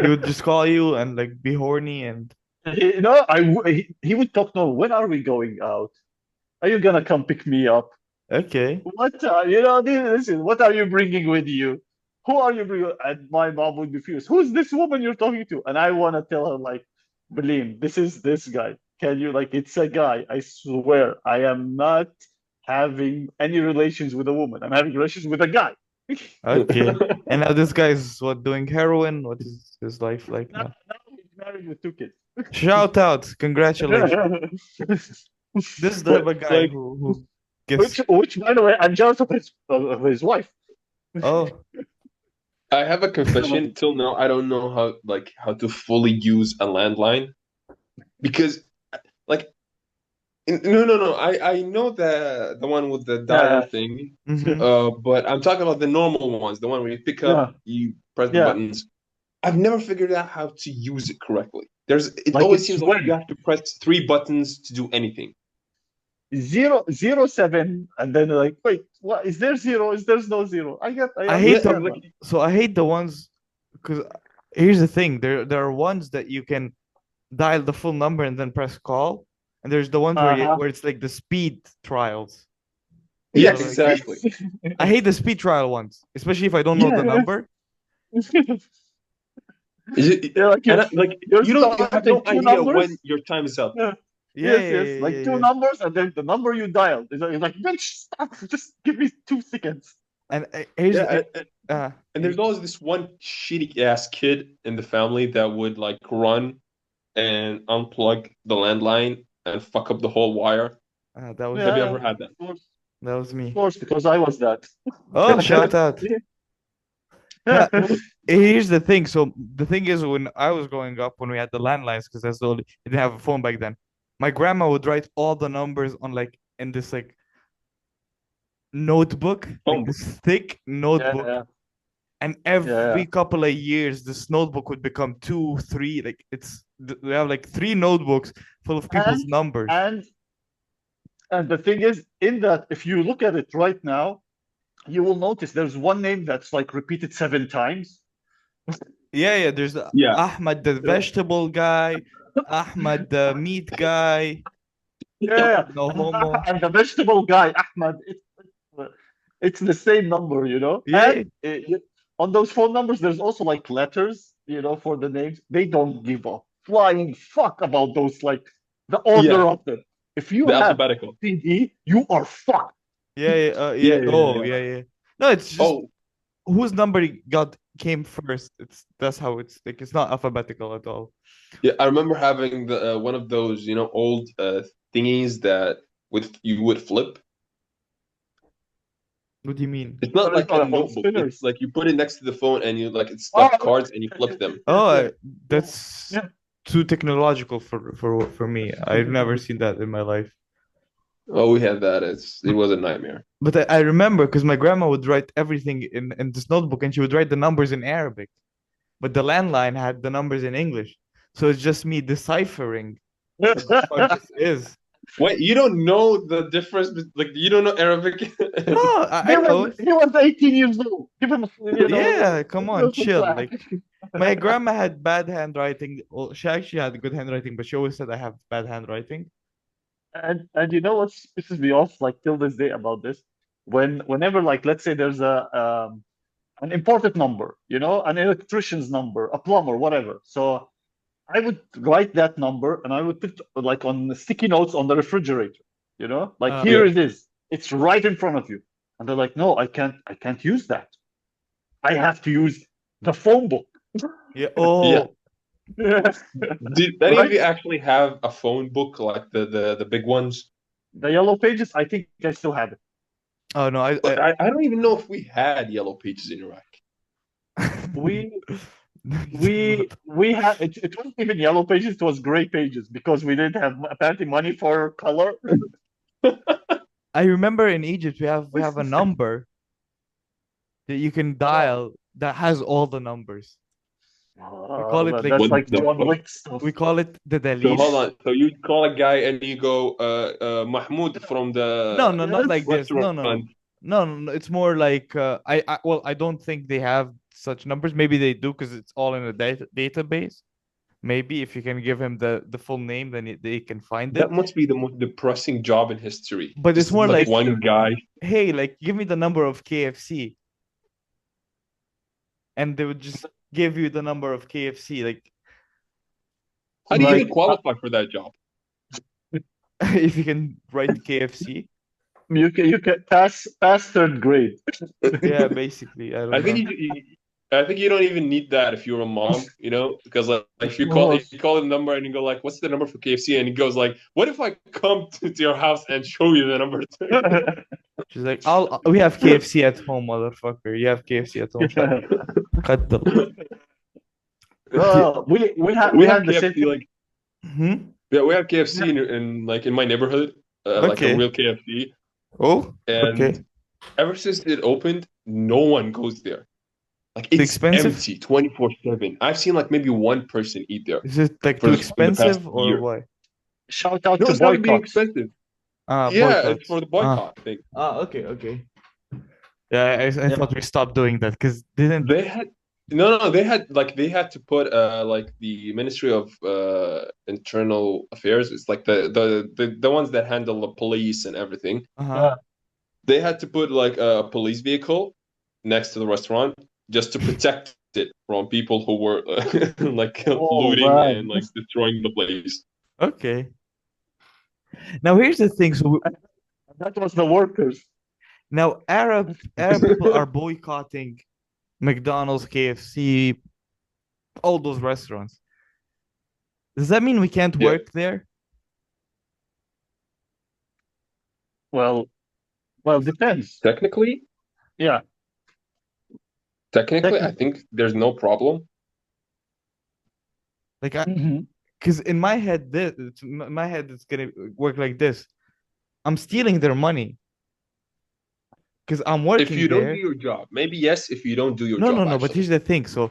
He would just call you and like be horny and You know, he would talk. No, when are we going out? Are you gonna come pick me up? okay. What you know? Listen, what are you bringing with you? Who are you bringing? And my mom would be furious. Who's this woman you're talking to? And I want to tell her like, Belen, this is this guy. Can you like? It's a guy. I swear, I am not having any relations with a woman. I'm having relations with a guy. Okay. And now this guy's what doing heroin? What is his life like Now, now? now he's married with 2 kids. Shout out. Congratulations. This is the type But of guy Like who gets which by the way, I'm jealous of his wife. oh I have a confession. Till now, I don't know how to fully use a landline because like no. I know the one with the dial Yeah, thing. mm-hmm. But I'm talking about the normal ones, the one where you pick up, yeah, you press the yeah. buttons. I've never figured out how to use it correctly. It Like always it's seems like you when have to press 3 buttons to do anything. 007, and then like, wait, what is there zero? Is there's no zero? I I hate Yeah, the understand like that. so I hate the ones because here's the thing. There are ones that you can dial the full number and then press call. And there's the ones Uh-huh. where it's like the speed trials. yeah, So Yes. like exactly. I hate the speed trial ones, especially if I don't know the Yeah. number. Yeah, like And like you're you have no starting two idea when numbers. your time is up. Yeah. Yeah, Yes, yeah, yes. yeah, Like yeah, two yeah. numbers, and then the number you dialed is like, bitch, stop. Just give me 2 seconds. And here's Yeah, and y- there's always this one shitty ass kid in the family that would like run and unplug the landline and fuck up the whole wire. that was Have you Yeah, ever had that? of me. course, because I was that. Oh, shout out. Yeah. Now, here's the thing. So the thing is, when I was growing up, when we had the landlines, because that's the only we didn't have a phone back then. My grandma would write all the numbers on like in this like notebook, like Phone book. this thick notebook, Yeah, and yeah, every couple of years, this notebook would become two, three. Like we have like three notebooks full of yeah. people's numbers. And the thing is, in that, if you look at it right now, you will notice there's one name that's like repeated 7 times. Yeah, yeah. There's Yeah. Ahmad, the Yeah, vegetable guy, Ahmad, the meat guy. yeah. No homo. And the vegetable guy, Ahmad, it's the same number, you know. Yeah, And on those phone numbers, there's also like letters, you know, for the names. They don't give a flying fuck about those, like the Yeah. order of them. If you The have alphabetical. CD, you are fucked. yeah, yeah, Yeah, yeah. yeah, Oh, yeah. yeah, yeah. No, it's just Oh, whose number got came first. That's how it's like. It's not alphabetical at all. yeah. I remember having the one of those, old thingies that with you would flip. What do you mean? It's not What do you like a call it? Called notebook. It's spinners. like you put it next to the phone and you like it's Oh, stuffed cards and you flip them. Oh, yes, yes, that's yeah. too technological for me. I've never seen that in my life. Oh, we had that. It was a nightmare. But I remember because my grandma would write everything in this notebook and she would write the numbers in Arabic. But the landline had the numbers in English. So it's just me deciphering what the fuck this is. Wait, you don't know the difference? Like you don't know Arabic? No, I know it. He was 18 years old. Give him, Yeah, come on, some chill. slack. Like my grandma had bad handwriting. Well, she actually had good handwriting, but she always said I have bad handwriting. And you know what pisses me off like till this day about this? whenever, like, let's say there's an important number, an electrician's number, a plumber, whatever. So I would write that number and I would put like on the sticky notes on the refrigerator, like Yeah. here it is. It's right in front of you. And they're like, no, I can't use that. I have to use the phone book. Yeah. Yeah. Oh, Did any of Right? you actually have a phone book like the big ones? The yellow pages, I think I still have it. oh no, But I don't even know if we had yellow pages in Iraq. We No, you we don't. we had it wasn't even yellow pages, it was gray pages because we didn't have apparently money for color. I remember in Egypt we have a number that you can dial that has all the numbers. We call it like That's What like the John fuck? Wick stuff. we call it the So hold Dalil. on. So you call a guy and you go, Mahmoud from No, the no, not Yes. like this. No, restaurant. no, no. No, no, no. It's more like well, I don't think they have such numbers. Maybe they do because it's all in a database. Maybe if you can give him the full name, then they can find it. That must be the most depressing job in history. But it's Just more like, one guy. hey, like give me the number of KFC, and they would just give you the number of KFC. Like How do you Like even qualify for that job? if you can write KFC. you can pass third grade. Yeah, basically. I I don't think know. I think you don't even need that if you're a mom, because like if you call the number and you go like, "What's the number for KFC?" and he goes like, "What if I come to your house and show you the number?" She's like, we have KFC at home, motherfucker. You have KFC at home. Qaddar. We We have had the same KFC like Hmm? yeah, we have KFC in like in my neighborhood, like a Okay. real KFC, Oh, and okay. ever since it opened, no one goes there. Like It's it's expensive? empty 24/7. I've seen like maybe one person eat there Is it like for too in the past expensive or year. why? Shout out No, to it's not being boycotts. expensive. Yeah, it's Boycotts. for the boycott thing. Okay, okay. Yeah, I Yeah. thought we stopped doing that because didn't. They had they had to put like the Ministry of Internal Affairs. It's like the ones that handle the police and everything. Uh-huh. They had to put like a police vehicle next to the restaurant just to protect it from people who were like Oh, looting man. and like destroying the place. Okay. Now here's the thing. So That was the workers. now Arab people are boycotting McDonald's, KFC, all those restaurants. Does that mean we can't Yeah. work there? Well, depends. Technically, Yeah. I think there's no problem. Like Mhm. because in my head, it's gonna work like this. I'm stealing their money because I'm If working you don't there. do your job, maybe yes. If you don't do your No, job, no, no. But actually. here's the thing. So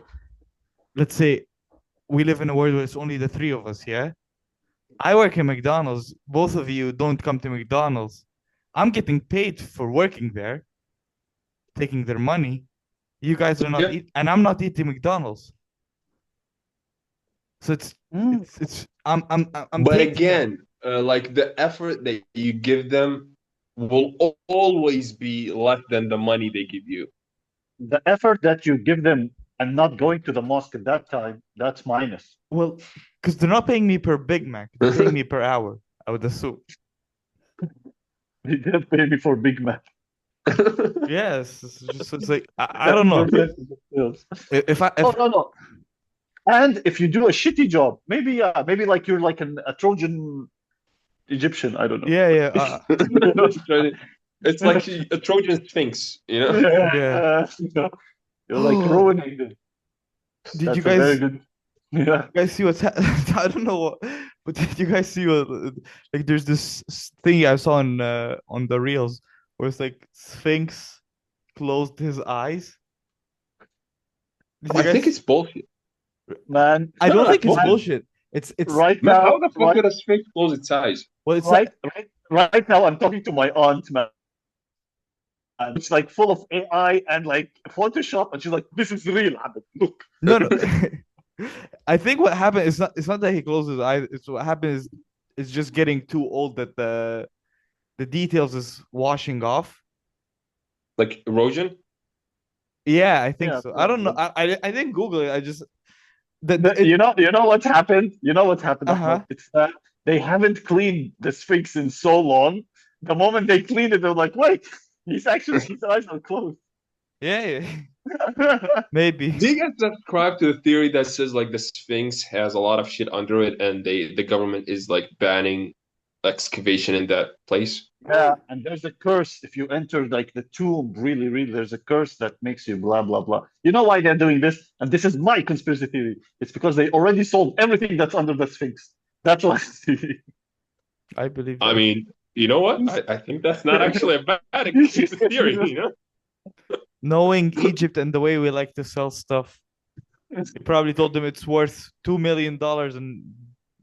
let's say we live in a world where it's only the three of us, yeah? I work in McDonald's. Both of you don't come to McDonald's. I'm getting paid for working there, taking their money. You guys are not Yeah. and I'm not eating McDonald's. So Mm. it's I'm But taking again, like the effort that you give them will always be less than the money they give you. The effort that you give them and not going to the mosque at that time, that's minus. well, because they're not paying me per Big Mac. They're paying me per hour, I would assume. They didn't pay me for Big Mac. Yes, it's like I don't know. If I Oh, no. And if you do a shitty job, maybe like you're like a Trojan Egyptian, I don't know. yeah. It's like a Trojan Sphinx, Yeah. You're like ruining it. Did That's you a very guys good. Yeah. see what's I don't know what, but did you guys see what like there's this thing I saw on the reels where it's like Sphinx closed his eyes. Did you I think guys- it's bullshit. Man, I don't not think it's bullshit. bullshit. It's right Man, now, how the fuck did a Sphinx close its eyes? well, it's right, like right now, I'm talking to my aunt, man. And it's like full of AI and like Photoshop, and she's like, "This is real, Abed. Look." no. I think what happened is not that he closed his eyes. It's what happened is it's just getting too old that the details is washing off. like erosion. Yeah, I think Yeah, so. I don't know. probably. I didn't Google it. I just that You it. know what's happened? You know what's happened, Ahmed? Uh-huh. It's that they haven't cleaned the Sphinx in so long. The moment they clean it, they're like, wait, his eyes are closed. Yeah, yeah. Maybe. Do you guys subscribe to the theory that says like the Sphinx has a lot of shit under it, and the government is like banning excavation in that place? Yeah, and there's a curse if you enter like the tomb, really, really, there's a curse that makes you blah blah blah. You know why they're doing this? And this is my conspiracy theory. It's because they already sold everything that's under the Sphinx. That's why. I believe I that. mean, you know what? I think that's not actually a bad theory, you know? Knowing Egypt and the way we like to sell stuff, he probably told them it's worth $2 million, and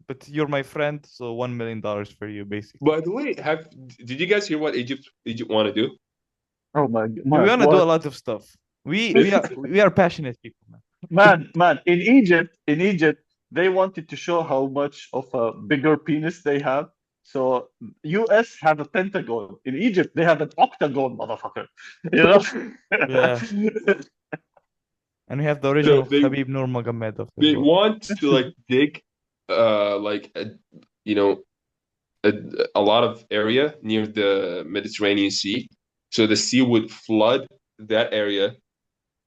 but you're my friend, so $1 million for you, basically. By the way, have did you guys hear what Egypt want to do? Oh my We man, want to do a what? lot of stuff. We are passionate people, man. Man, in Egypt, they wanted to show how much of a bigger penis they have. So US have a pentagon. In Egypt, they have an octagon, motherfucker. You know? Yeah. And we have the So original Habib Nurmagomedov as they well. want to like dig like you know a, a lot of area near the Mediterranean Sea. So the sea would flood that area,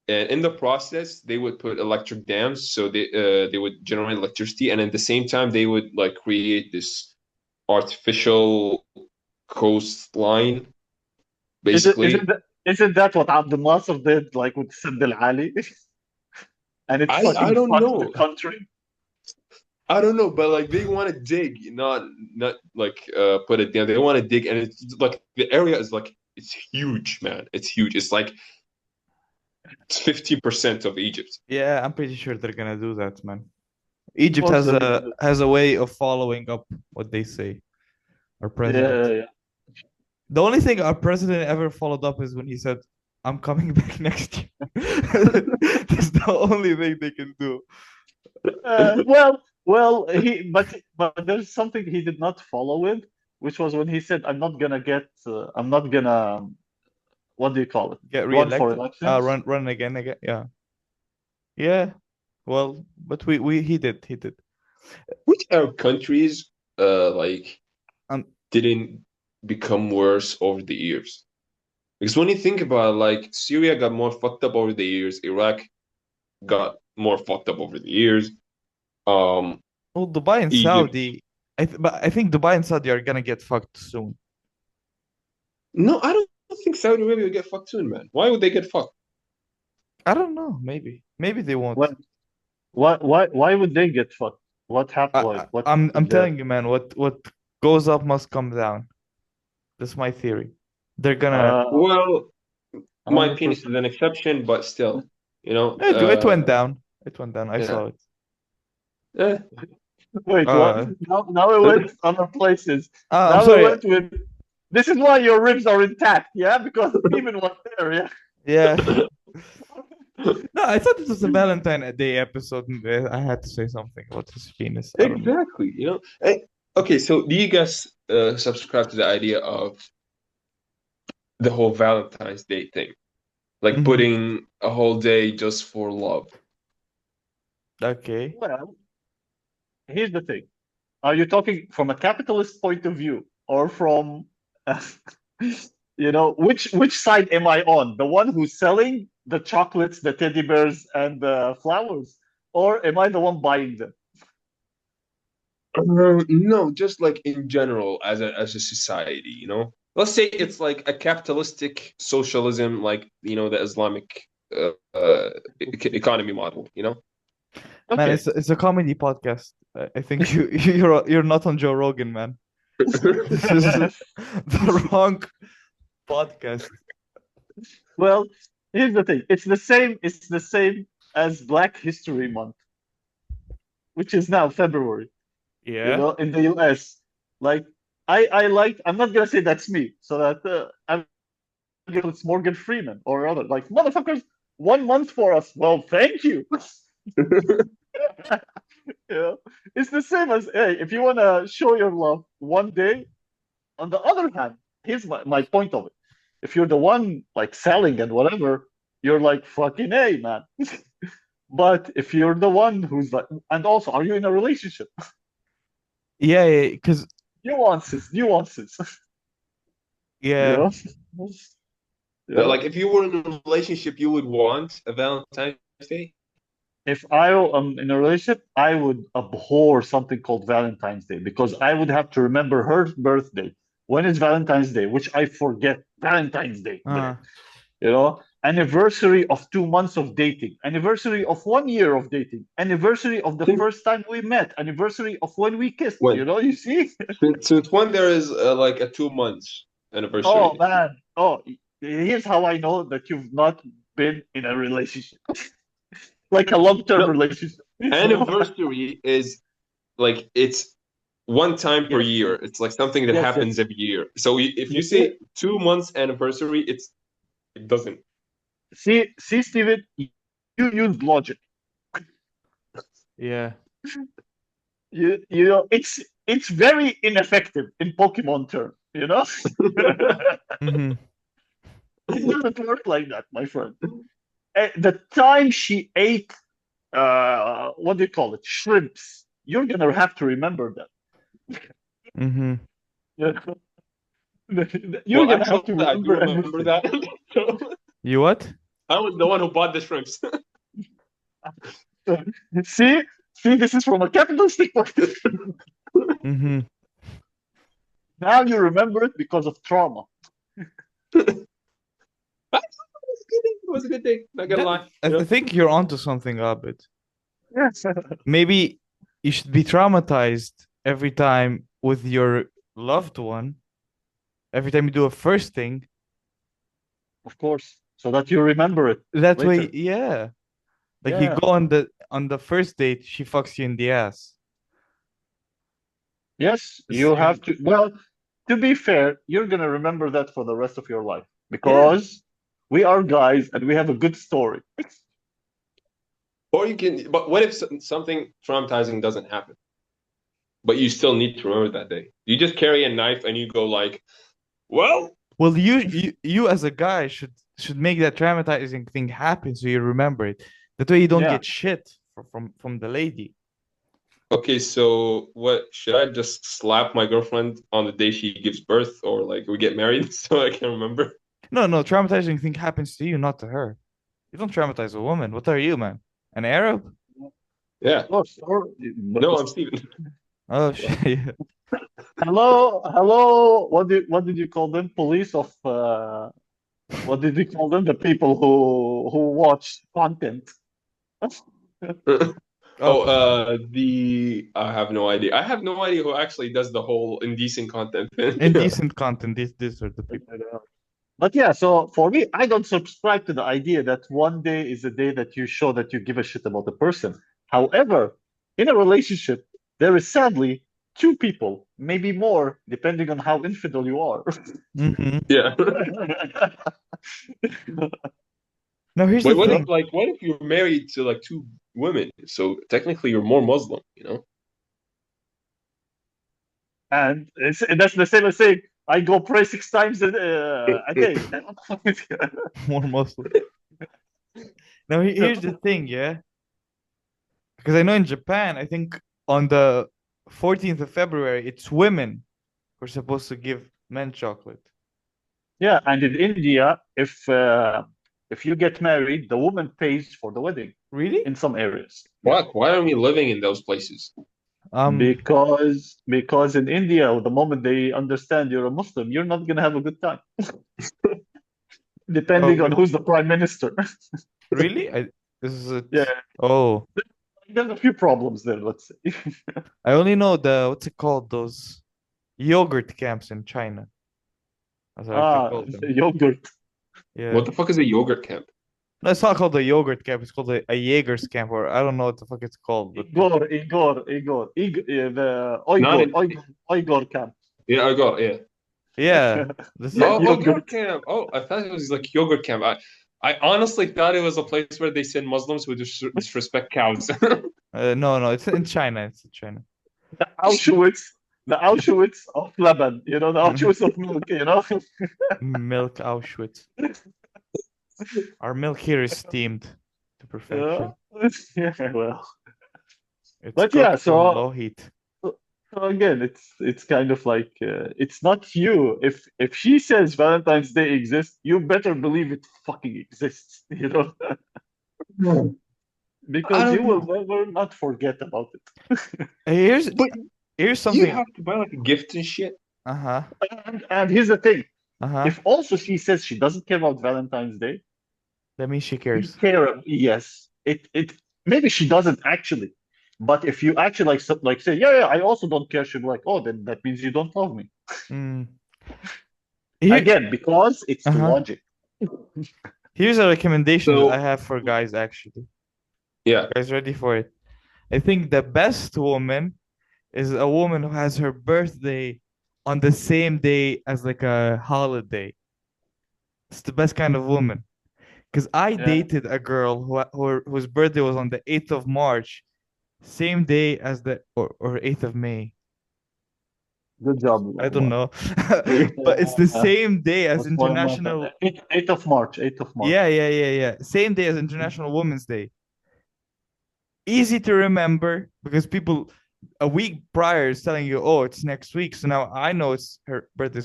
and in the process, they would put electric dams, so they would generate electricity, and at the same time, they would like create this artificial coastline, basically. Isn't that what Abdel Nasser did, like with Sadd Al Ali? And it I fucking don't fucked the know. country. I don't know, but like they want to dig, not like put it down. They want to dig, and it's like the area is like it's huge, man. It's huge. It's like it's 50% of Egypt. Yeah, I'm pretty sure they're gonna do that, man. Egypt Of course has they're a gonna do. has a way of following up what they say. Our president. Yeah, yeah. The only thing our president ever followed up is when he said, "I'm coming back next year." That's the only thing they can do. But there's something he did not follow with, which was when he said, I'm not gonna, what do you call it? Get Run for reelected. elections." Run again. Yeah. Yeah. Well, but we he did. Which Arab countries like Um, didn't become worse over the years? Because when you think about it, like Syria got more fucked up over the years, Iraq got more fucked up over the years. Um, well, Dubai and Egypt. Saudi. But I think Dubai and Saudi are gonna get fucked soon. No, I don't think Saudi Arabia will get fucked soon, man. Why would they get fucked? I don't know. Maybe they won't. What, why would they get fucked? What happened? What I'm is there? telling you, man. What goes up must come down. That's my theory. They're gonna. Well, my penis 100%. is an exception, but still, you know, It went down. It went down. I yeah. saw it. Eh. Wait, what? Uh, Now it went other places. I'm Now it sorry. went with. This is why your ribs are intact, yeah? Because Steven was there, yeah? Yeah. No, I thought it was a Valentine Day episode, and I had to say something about his penis. I don't know. Exactly, you know. Okay, so do you guys subscribe to the idea of the whole Valentine's Day thing? Like Mhm. putting a whole day just for love? Okay. Well, here's the thing. Are you talking from a capitalist point of view or from, uh, which side am I on? The one who's selling the chocolates, the teddy bears, and the flowers? Or am I the one buying them? No, just like in general as a society, you know. Let's say it's like a capitalistic socialism, like the Islamic economy model, you know. Man, Okay. it's a comedy podcast. I think you're not on Joe Rogan, man. This is the wrong podcast. Well, here's the thing. It's the same as Black History Month, which is now February, Yeah. in the US. Like I'm not gonna say that's me, so that I'm it's Morgan Freeman or other like motherfuckers 1 month for us. Well, thank you. It's the same as hey, if you wanna show your love one day. On the other hand, here's my point of it. If you're the one like selling and whatever, you're like fucking A, man. But if you're the one who's like, and also, are you in a relationship? Yeah, because Nuances, you yeah. know? But, Yeah. like, if you were in a relationship, you would want a Valentine's Day? If I am in a relationship, I would abhor something called Valentine's Day because I would have to remember her birthday. When is Valentine's Day? Which I forget. Valentine's Day Uh, there. You know, anniversary of 2 months of dating, anniversary of 1 year of dating, anniversary of the Since first time we met, anniversary of when we kissed. when? You see? Since when there is like a 2 months Oh anniversary? man. Oh, here's how I know that you've not been in a relationship, like a long-term No, relationship. anniversary is like it's one time per Yes, year. It's like something that yes, happens yes. every year. So if You you see, say 2 months anniversary, it doesn't. Steven, you use logic. yeah. You know, it's very ineffective in Pokemon terms. You know, Mm-hmm. it doesn't work like that, my friend. The time she ate, what do you call it, shrimps, you're gonna have to remember that. Mm-hmm. You know? You're Well, gonna have actually, to I do remember remember everything. that. So You what? I was the one who bought the shrimps. See, see, this is from a capitalistic point of view. Mm-hmm. Now you remember it because of trauma. It was a good day. It was a good day. Not gonna That, lie. I think you're onto something, Abed. Yes. Maybe you should be traumatized every time with your loved one. Every time you do a first thing, Of course, so that you remember it that way, later. yeah. Like you Yeah. go on the first date, she fucks you in the ass. Yes, It's- you you- have to. Well, to be fair, you're gonna remember that for the rest of your life yeah. because we are guys and we have a good story. Or you can, but what if something traumatizing doesn't happen, but you still need to remember that day? You just carry a knife and you go like, well, Well, you as a guy should make that traumatizing thing happen so you remember it. That way you don't Yeah. get shit from the lady. okay, so what should I just slap my girlfriend on the day she gives birth, or like we get married so I can remember? No, no, traumatizing thing happens to you, not to her. You don't traumatize a woman. What are you, man? An Arab? Yeah. Of course. No, I'm Steven. Oh shit. Hello, hello. What did you call them? Police of what did you call them? The people who watch content. Oh, Oh, the I have no idea. I have no idea who actually does the whole indecent content thing. indecent content. These are the people. But yeah, so for me, I don't subscribe to the idea that one day is a day that you show that you give a shit about the person. However, in a relationship, there is sadly two people, maybe more, depending on how infidel you are. Mm-hmm. Yeah. Now here's the But You know? thing. what if you're married to like two women? So technically you're more Muslim, you know? And that's the same as saying, I go pray 6 times a day. More Muslim. Now here's the thing, yeah. Because I know in Japan, I think on the 14th of February, it's women who are supposed to give men chocolate. Yeah, and in India, if you get married, the woman pays for the wedding Really? in some areas. Yeah. Why are we living in those places? Um, Because in India, the moment they understand you're a Muslim, you're not gonna have a good time, oh, depending on who's the prime minister. really? This is it. Yeah, Oh, there's a few problems there, let's say. I only know what's it called? Those yogurt camps in China, as I like to call them. Yogurt. Yeah. What the fuck is a yogurt camp? No, it's not called a yogurt camp. It's called a Jaeger's camp, or I don't know what the fuck it's called, but The Not Igor camp. yeah, I got it, yeah, yeah. this is Oh, Yogurt. yogurt camp. Oh, I thought it was like yogurt camp. I honestly thought it was a place where they send Muslims who disrespect cows. no, no, it's in China. It's in China. Auschwitz. the Auschwitz of Lebanon, the Auschwitz of milk. Milk Auschwitz. Our milk here is steamed to Yeah, perfection. yeah, well, It's but yeah, cooked on so low heat. so again, it's kind of like it's not you. If she says Valentine's Day exists, you better believe it fucking exists, I because you don't will know. never not forget about it. Here's But here's you something. have to buy like a gift and shit. Uh-huh. And here's the thing: Uh-huh. if also she says she doesn't care about Valentine's Day, That means she you cares. care. Yes, it maybe she doesn't actually, but if you actually like say, yeah, I also don't care, she'll be like, oh, then that means you don't love me. Mm. Here, Again, because it's uh-huh. logic. Here's a recommendation that I So have for guys actually. yeah, Guys, ready for it? I think the best woman is a woman who has her birthday on the same day as like a holiday. It's the best kind of woman. Because I Yeah, dated a girl whose birthday was on the 8th of March, same day as the or 8th of May. good job, I don't Omar. know. But it's the Yeah, same day as that's one of my friends. International. 8th of March, 8th of Yeah, March. yeah, yeah, yeah. Same day as International Women's Day. Easy to remember because people a week prior is telling you, oh, it's next week. So now I know it's her birthday.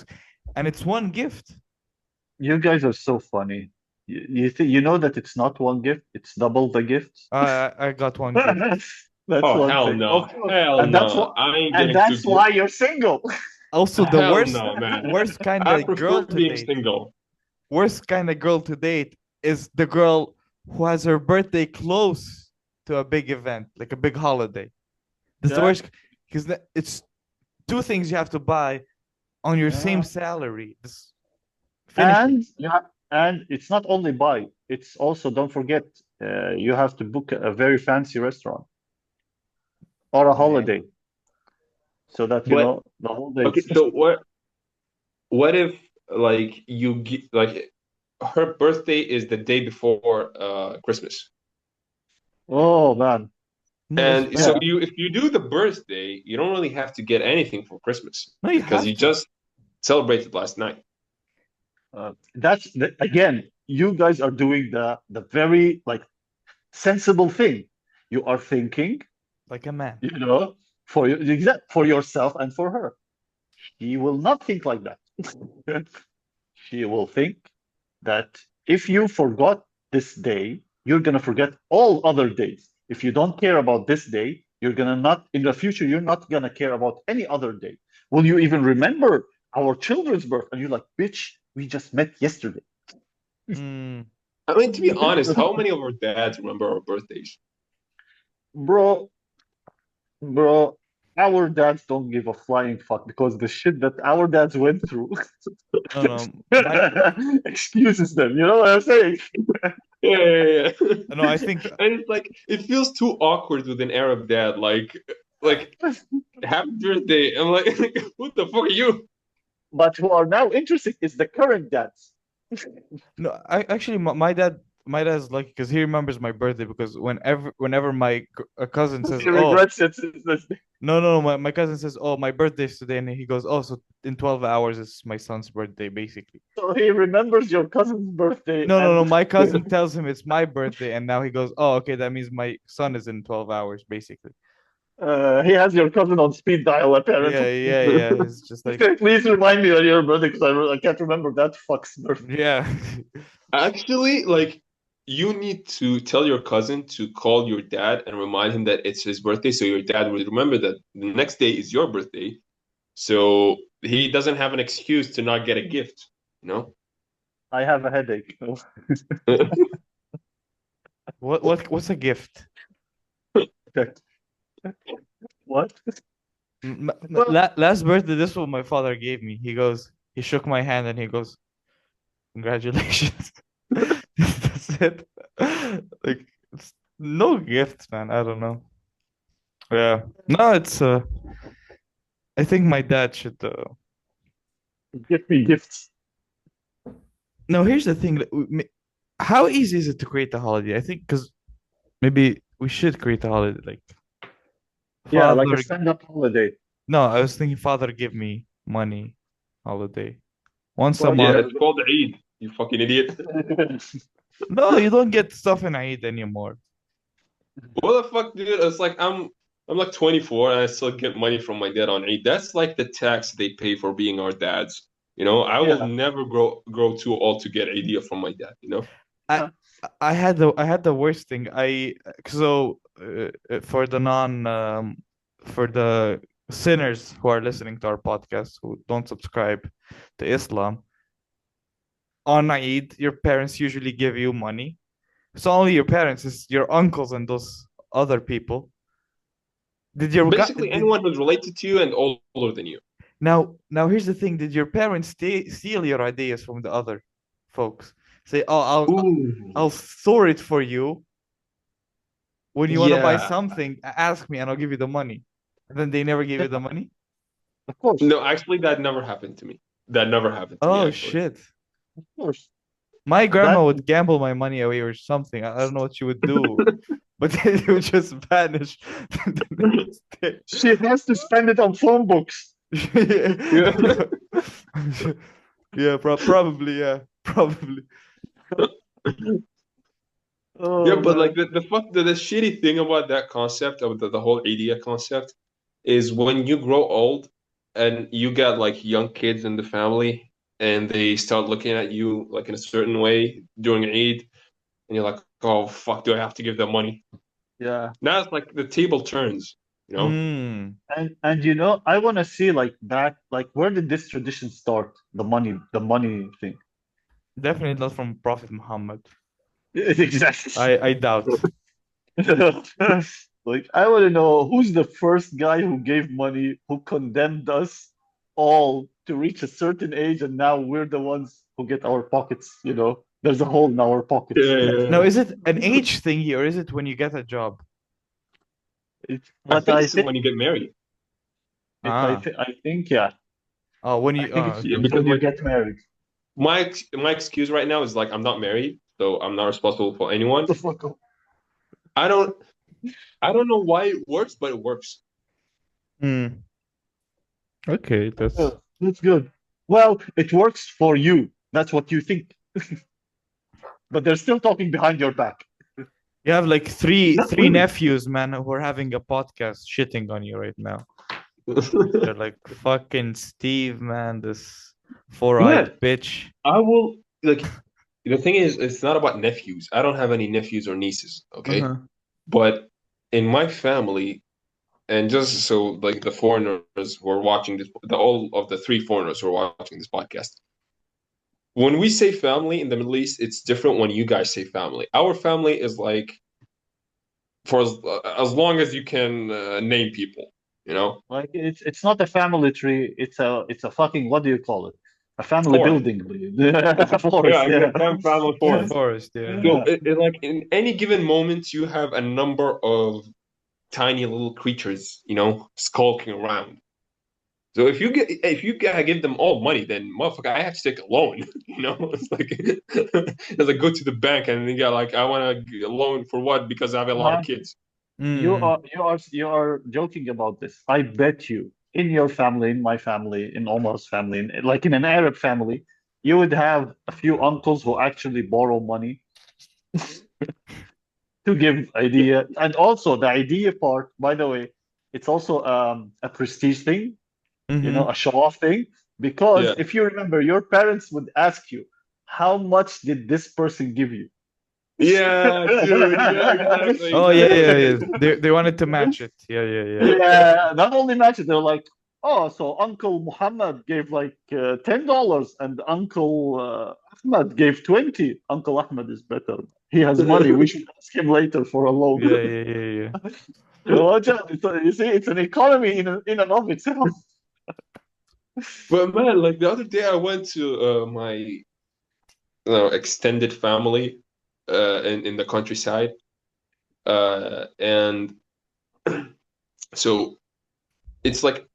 And it's one gift. You guys are so funny. You know that it's not one gift, it's double the gifts. I got one gift. That's oh one hell thing. no, Of course. hell And that's no, what I ain't and getting two that's gifts. why you're single. Also, the Hell worst no, man. worst kind I of prefer girl to being date. single. Worst kind of girl to date is the girl who has her birthday close to a big event, like a big holiday. That's the Yeah. worst because it's two things you have to buy on your same Yeah. salary. This finish it. And it's not only buy, it's also don't forget you have to book a very fancy restaurant or a Man. holiday so that But the whole day okay, it's so what if like like her birthday is the day before Christmas? oh man. No, it's And so bad. Yeah. if you do the birthday, you don't really have to get anything for Christmas No, you because have you to. just celebrated last night. Again, you guys are doing the very like sensible thing. You are thinking, Like a man. you know, for yourself and for her. She will not think like that. She will think that if you forgot this day, you're gonna forget all other days. If you don't care about this day, you're gonna not in the future, you're not gonna care about any other day. Will you even remember our children's birth? And you're like, bitch, we just met yesterday. Mm. I mean, to be honest, how many of our dads remember our birthdays? Bro, bro, our dads don't give a flying fuck because the shit that our dads went through No, no. My excuses them. You know what I'm saying? Yeah, yeah, yeah. no, I think And it's like it feels too awkward with an Arab dad. Like happy birthday. I'm like, what the fuck are you? But who are now interesting is the current dads. no. I actually my dad's lucky because he remembers my birthday because whenever my cousin says, He "Oh, regrets it since this day. no," my cousin says, "Oh, my birthday's today," and he goes, "Oh, so in 12 hours it's my son's birthday, basically." So he remembers your cousin's birthday No. and My cousin tells him it's my birthday, and now he goes, "Oh, okay, that means my son is in 12 hours, basically." he has your cousin on speed dial Yeah, apparently. yeah, yeah. It's just like, Please remind me of your birthday because I can't remember that fuck's birthday. yeah. Actually, like you need to tell your cousin to call your dad and remind him that it's his birthday, so your dad will remember that the next day is your birthday, so he doesn't have an excuse to not get a gift. You know? I have a headache. What's a gift? What? Well, Last birthday, this is what my father gave me. He shook my hand and he goes, "Congratulations." That's it. Like, it's no gifts, man. I don't know. Yeah. No, it's I think my dad should give me gifts. no, here's the thing. How easy is it to create a holiday? I think because maybe we should create a holiday like Yeah, like a father stand-up holiday. No, I was thinking father give me money holiday once a But Yeah, month. it's called Eid, you fucking idiot. No, you don't get stuff in Eid anymore. What the fuck, dude? It's like I'm like 24 and I still get money from my dad on Eid. That's like the tax they pay for being our dads. You know, I will yeah. never grow too old to get idea from my dad, you know? I I had the worst thing. For the non for the sinners who are listening to our podcast who don't subscribe to Islam, on Eid, your parents usually give you money. So only your parents, it's your uncles and those other people. Basically Did anyone who's related to you and older than you. now here's the thing, did your parents steal your ideas from the other folks? Say, "Oh, I'll Ooh. store it for you. When you want to buy Yeah. something, ask me and I'll give you the money." And then they never gave you the Yeah, money? of course. No, actually that never happened to me. That never happened to me Oh actually. shit. Of course. My grandma That would gamble my money away or something. I don't know what she would do, but it would just vanish the next day. she has to spend it on phone books. Yeah. Yeah, yeah, yeah, probably, yeah, probably. Yeah, Oh but like man. the shitty thing about that concept of the whole idea concept is when you grow old and you get like young kids in the family and they start looking at you like in a certain way during Eid and you're like, oh fuck, do I have to give them money? Yeah. Now it's like the table turns, you know? Mm, And I want to see like back, like where did this tradition start? The money thing. definitely not from Prophet Muhammad. Exactly. I doubt. Like I want to know who's the first guy who gave money, who condemned us all to reach a certain age, and now we're the ones who get our pockets, There's a hole in our pockets. Now, Yeah. is it an age thingy or is it when you get a job? I But think I this is think when you get married. Ah, yeah. oh, when I you, think it's Yeah, it's because when you like get married. my excuse right now is like I'm not married, so I'm not responsible for anyone. The fuck up. I don't I don't know why it works, but it works. hmm. Okay, Yeah, that's that's good. Well, it works for you. That's what you think. But they're still talking behind your back. you have like Not three really. nephews, man, who are having a podcast shitting on you right now. They're like fucking Steve, man, this four-eyed Man, bitch. I will like the thing is it's not about nephews. I don't have any nephews or nieces, okay? Uh-huh. But in my family, and just so like the foreigners who are watching this, all of the three foreigners who are watching this podcast, when we say family in the Middle East, it's different when you guys say family. Our family is like for as long as you can name people, you know, Like it's not a family tree. It's a fucking, what do you call it? A family forest. building. It's a, yeah, Forest. Yeah. exactly. Family forest. Forest, yeah. So Yeah. like in any given moment, you have a number of tiny little creatures, you know, skulking around. So if you gotta give them all money, then motherfucker, I have to take a loan. You know, it's like it's like go to the bank and you got like I want a loan for what? Because I have a lot of Man, kids. you Mm. are you are you are joking about this. I bet you, in your family, in my family, in Omar's family, like in an Arab family, you would have a few uncles who actually borrow money to give Yeah, idea. And also the idea part, by the way, it's also a prestige thing, Mm-hmm. a show off thing. Because yeah, if you remember, your parents would ask you, how much did this person give you? yeah, dude. Yeah, exactly, Oh yeah, yeah, exactly. yeah. They wanted to match it. Yeah, yeah, yeah. Yeah, not only match it, they're like, oh, so Uncle Muhammad gave like $10 and Uncle Ahmed gave 20. Uncle Ahmed is better. He has money. We should ask him later for a loan. Yeah, yeah, yeah, yeah. Watch out. You see, it's an economy in and of itself. But man, like the other day, I went to my extended family in the countryside, and so it's like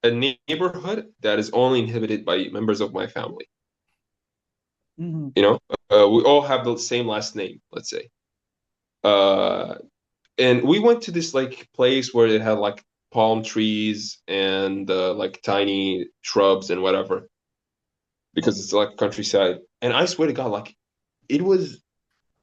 a neighborhood that is only inhabited by members of my family. Mhm. You know, we all have the same last name, let's say. Uh, and we went to this like place where it had like palm trees and like tiny shrubs and whatever because it's like countryside. And I swear to God, like it was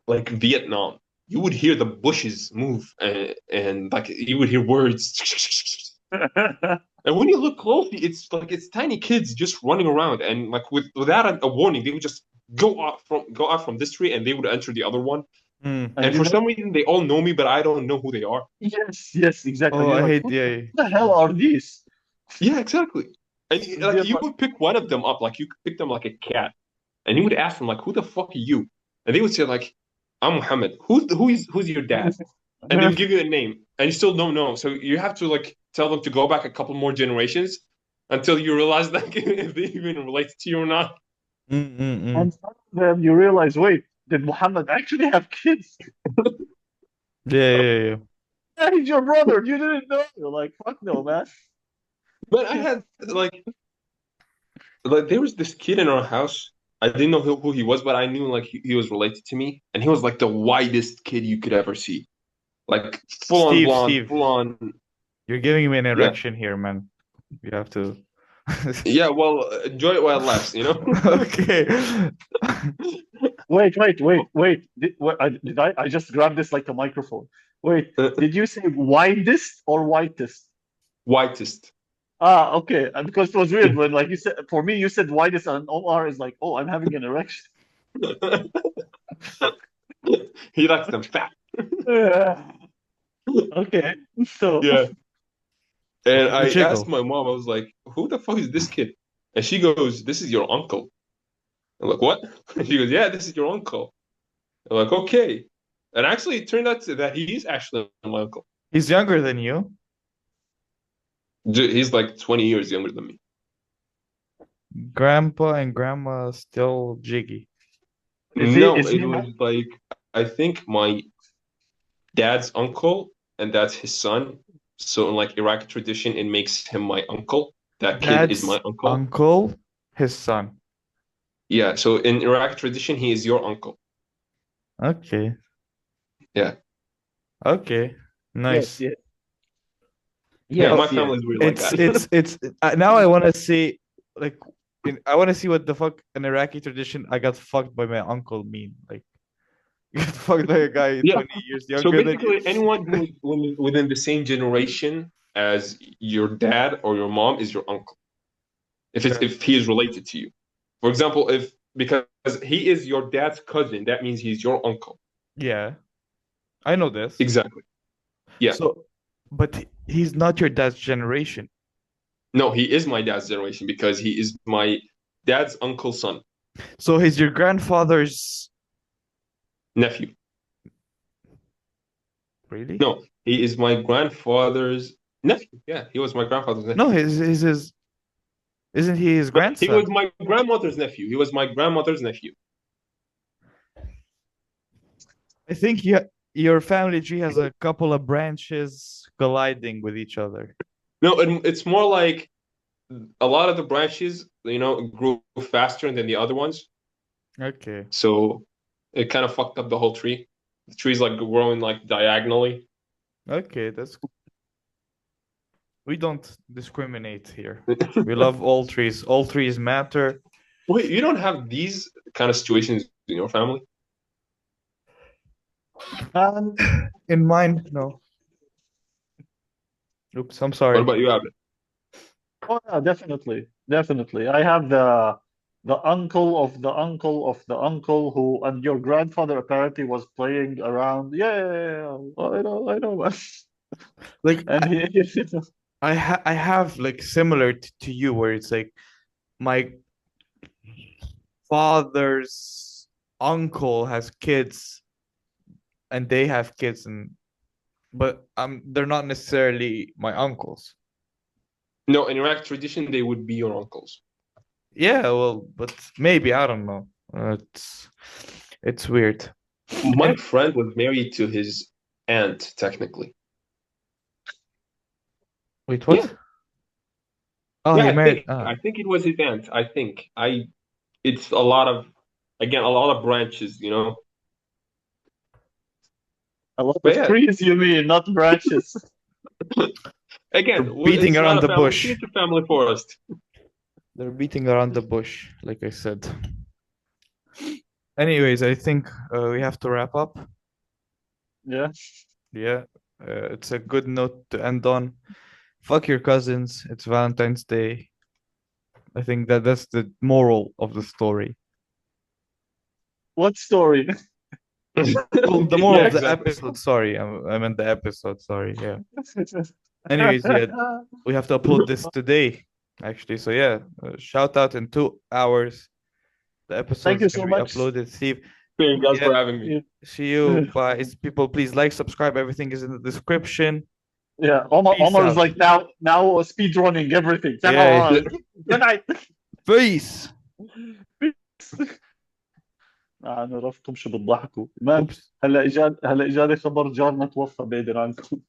like Vietnam. You would hear the bushes move and like you would hear words. And when you look closely, it's like it's tiny kids just running around, and like without a warning, they would just go out from this tree, and they would enter the other one. Hmm. And And you for know, some reason, they all know me, but I don't know who they are. yes, yes, exactly. Oh, You're I like, hate who yeah. the hell are these? Yeah, exactly. And like They're you like, would pick one of them up, like you could pick them like a cat, and you would ask them like, "Who the fuck are you?" And they would say like, "I'm Muhammad. Who's your dad?" And they would give you a name, and you still don't know. So you have to like tell them to go back a couple more generations until you realize like if they even relate to you or not. Mm-mm-mm. and some of them you realize, wait, did Muhammad actually have kids? Yeah. Yeah, he's your brother. You didn't know. You're like, fuck no, man. But I had like there was this kid in our house. I didn't know who he was, but I knew like he was related to me, and he was like the whitest kid you could ever see, like full on blonde, Steve, full on. you're giving me an Yeah, erection here, man. You have to. yeah. Well, enjoy it while it lasts, you know. Okay. Wait. I just grabbed this like a microphone. Wait, did you say widest or whitest? Whitest. Ah, okay. And because it was weird when, like you said, for me, you said widest, and Omar is like, oh, I'm having an erection. He likes them fat. Yeah. Okay. So, Yeah. And The I asked jiggle. my mom, I was like, "Who the fuck is this kid?" And she goes, "This is your uncle." I'm like, "What?" And she goes, "Yeah, this is your uncle." I'm like, "Okay." And actually, it turned out that he is actually my uncle. He's younger than you. He's like 20 years younger than me. Grandpa and grandma still jiggy. No, is it he was not? like I think my dad's uncle, and that's his son. So in like Iraqi tradition, it makes him my uncle. That kid is Dad's my uncle. uncle, his son. Yeah, so in Iraqi tradition, he is your uncle. Okay. Yeah. Okay. Yes, Nice. yes, Yeah, my yes, yes. family is weird like It's that. it's it's now I want to see like I want to see what the fuck an Iraqi tradition I got fucked by my uncle mean. Like you got fucked by a guy Yeah. 20 years So younger than you. basically, anyone who is within the same generation as your dad or your mom is your uncle. If he is related to you. For example, if because he is your dad's cousin, that means he's your uncle. Yeah, I know this. Exactly. Yeah. So, but he's not your dad's generation. No, he is my dad's generation because he is my dad's uncle's son, So he's your grandfather's. nephew. Really? No, he is my grandfather's nephew. Yeah, he was my grandfather's No, nephew. his. Isn't he his No, he was grandson? my grandmother's nephew. He was my grandmother's nephew. I think your family tree has a couple of branches colliding with each other. No, it's more like a lot of the branches, grew faster than the other ones. Okay. So it kind of fucked up the whole tree. The tree's like growing like diagonally. Okay, that's we don't discriminate here. We love all trees. All trees matter. Wait, you don't have these kind of situations in your family? And In mine, no. Oops, I'm What sorry. about you, Abed? oh yeah, definitely, definitely. I have the uncle of the uncle of the uncle who, and your grandfather apparently was playing around. Yeah, yeah, yeah, yeah. I know, man. Like And I have like similar to you where it's like my father's uncle has kids and they have kids and but they're not necessarily my uncles. No, in Iraq tradition, they would be your uncles. Yeah, well, but maybe I don't know. It's weird. My And friend was married to his aunt, technically. wait, Yeah, what? Oh, yeah, he I married. think I think it was his aunt. I think it's a lot of again a lot of branches. a lot But of yeah, trees, you mean, not branches. Again, They're beating it's around not a the family bush. tree, it's a family forest. They're beating around the bush, like I said. Anyways, I think we have to wrap up. Yeah. Yeah, it's a good note to end on. Fuck your cousins. It's Valentine's Day. I think that's the moral of the story. What story? Well, the Okay, moral yeah, of the exactly. episode. Sorry, I meant the episode. Sorry. Yeah. Anyways, yeah, we have to upload this today, actually. So yeah, shout out in 2 hours. The Thank episode's you gonna so be much. uploaded. Steve, Thank you guys yeah, for having me. Yeah. see you. Bye. People, please like, subscribe. Everything is in the description. Yeah. Omar, Peace Omar is out. like now speed running everything. Yeah. Good night. Peace. انا عرفتهم شو بتضحكوا. المهم Oops. هلا اجاني خبر جارنا توفى بعيد عنكم.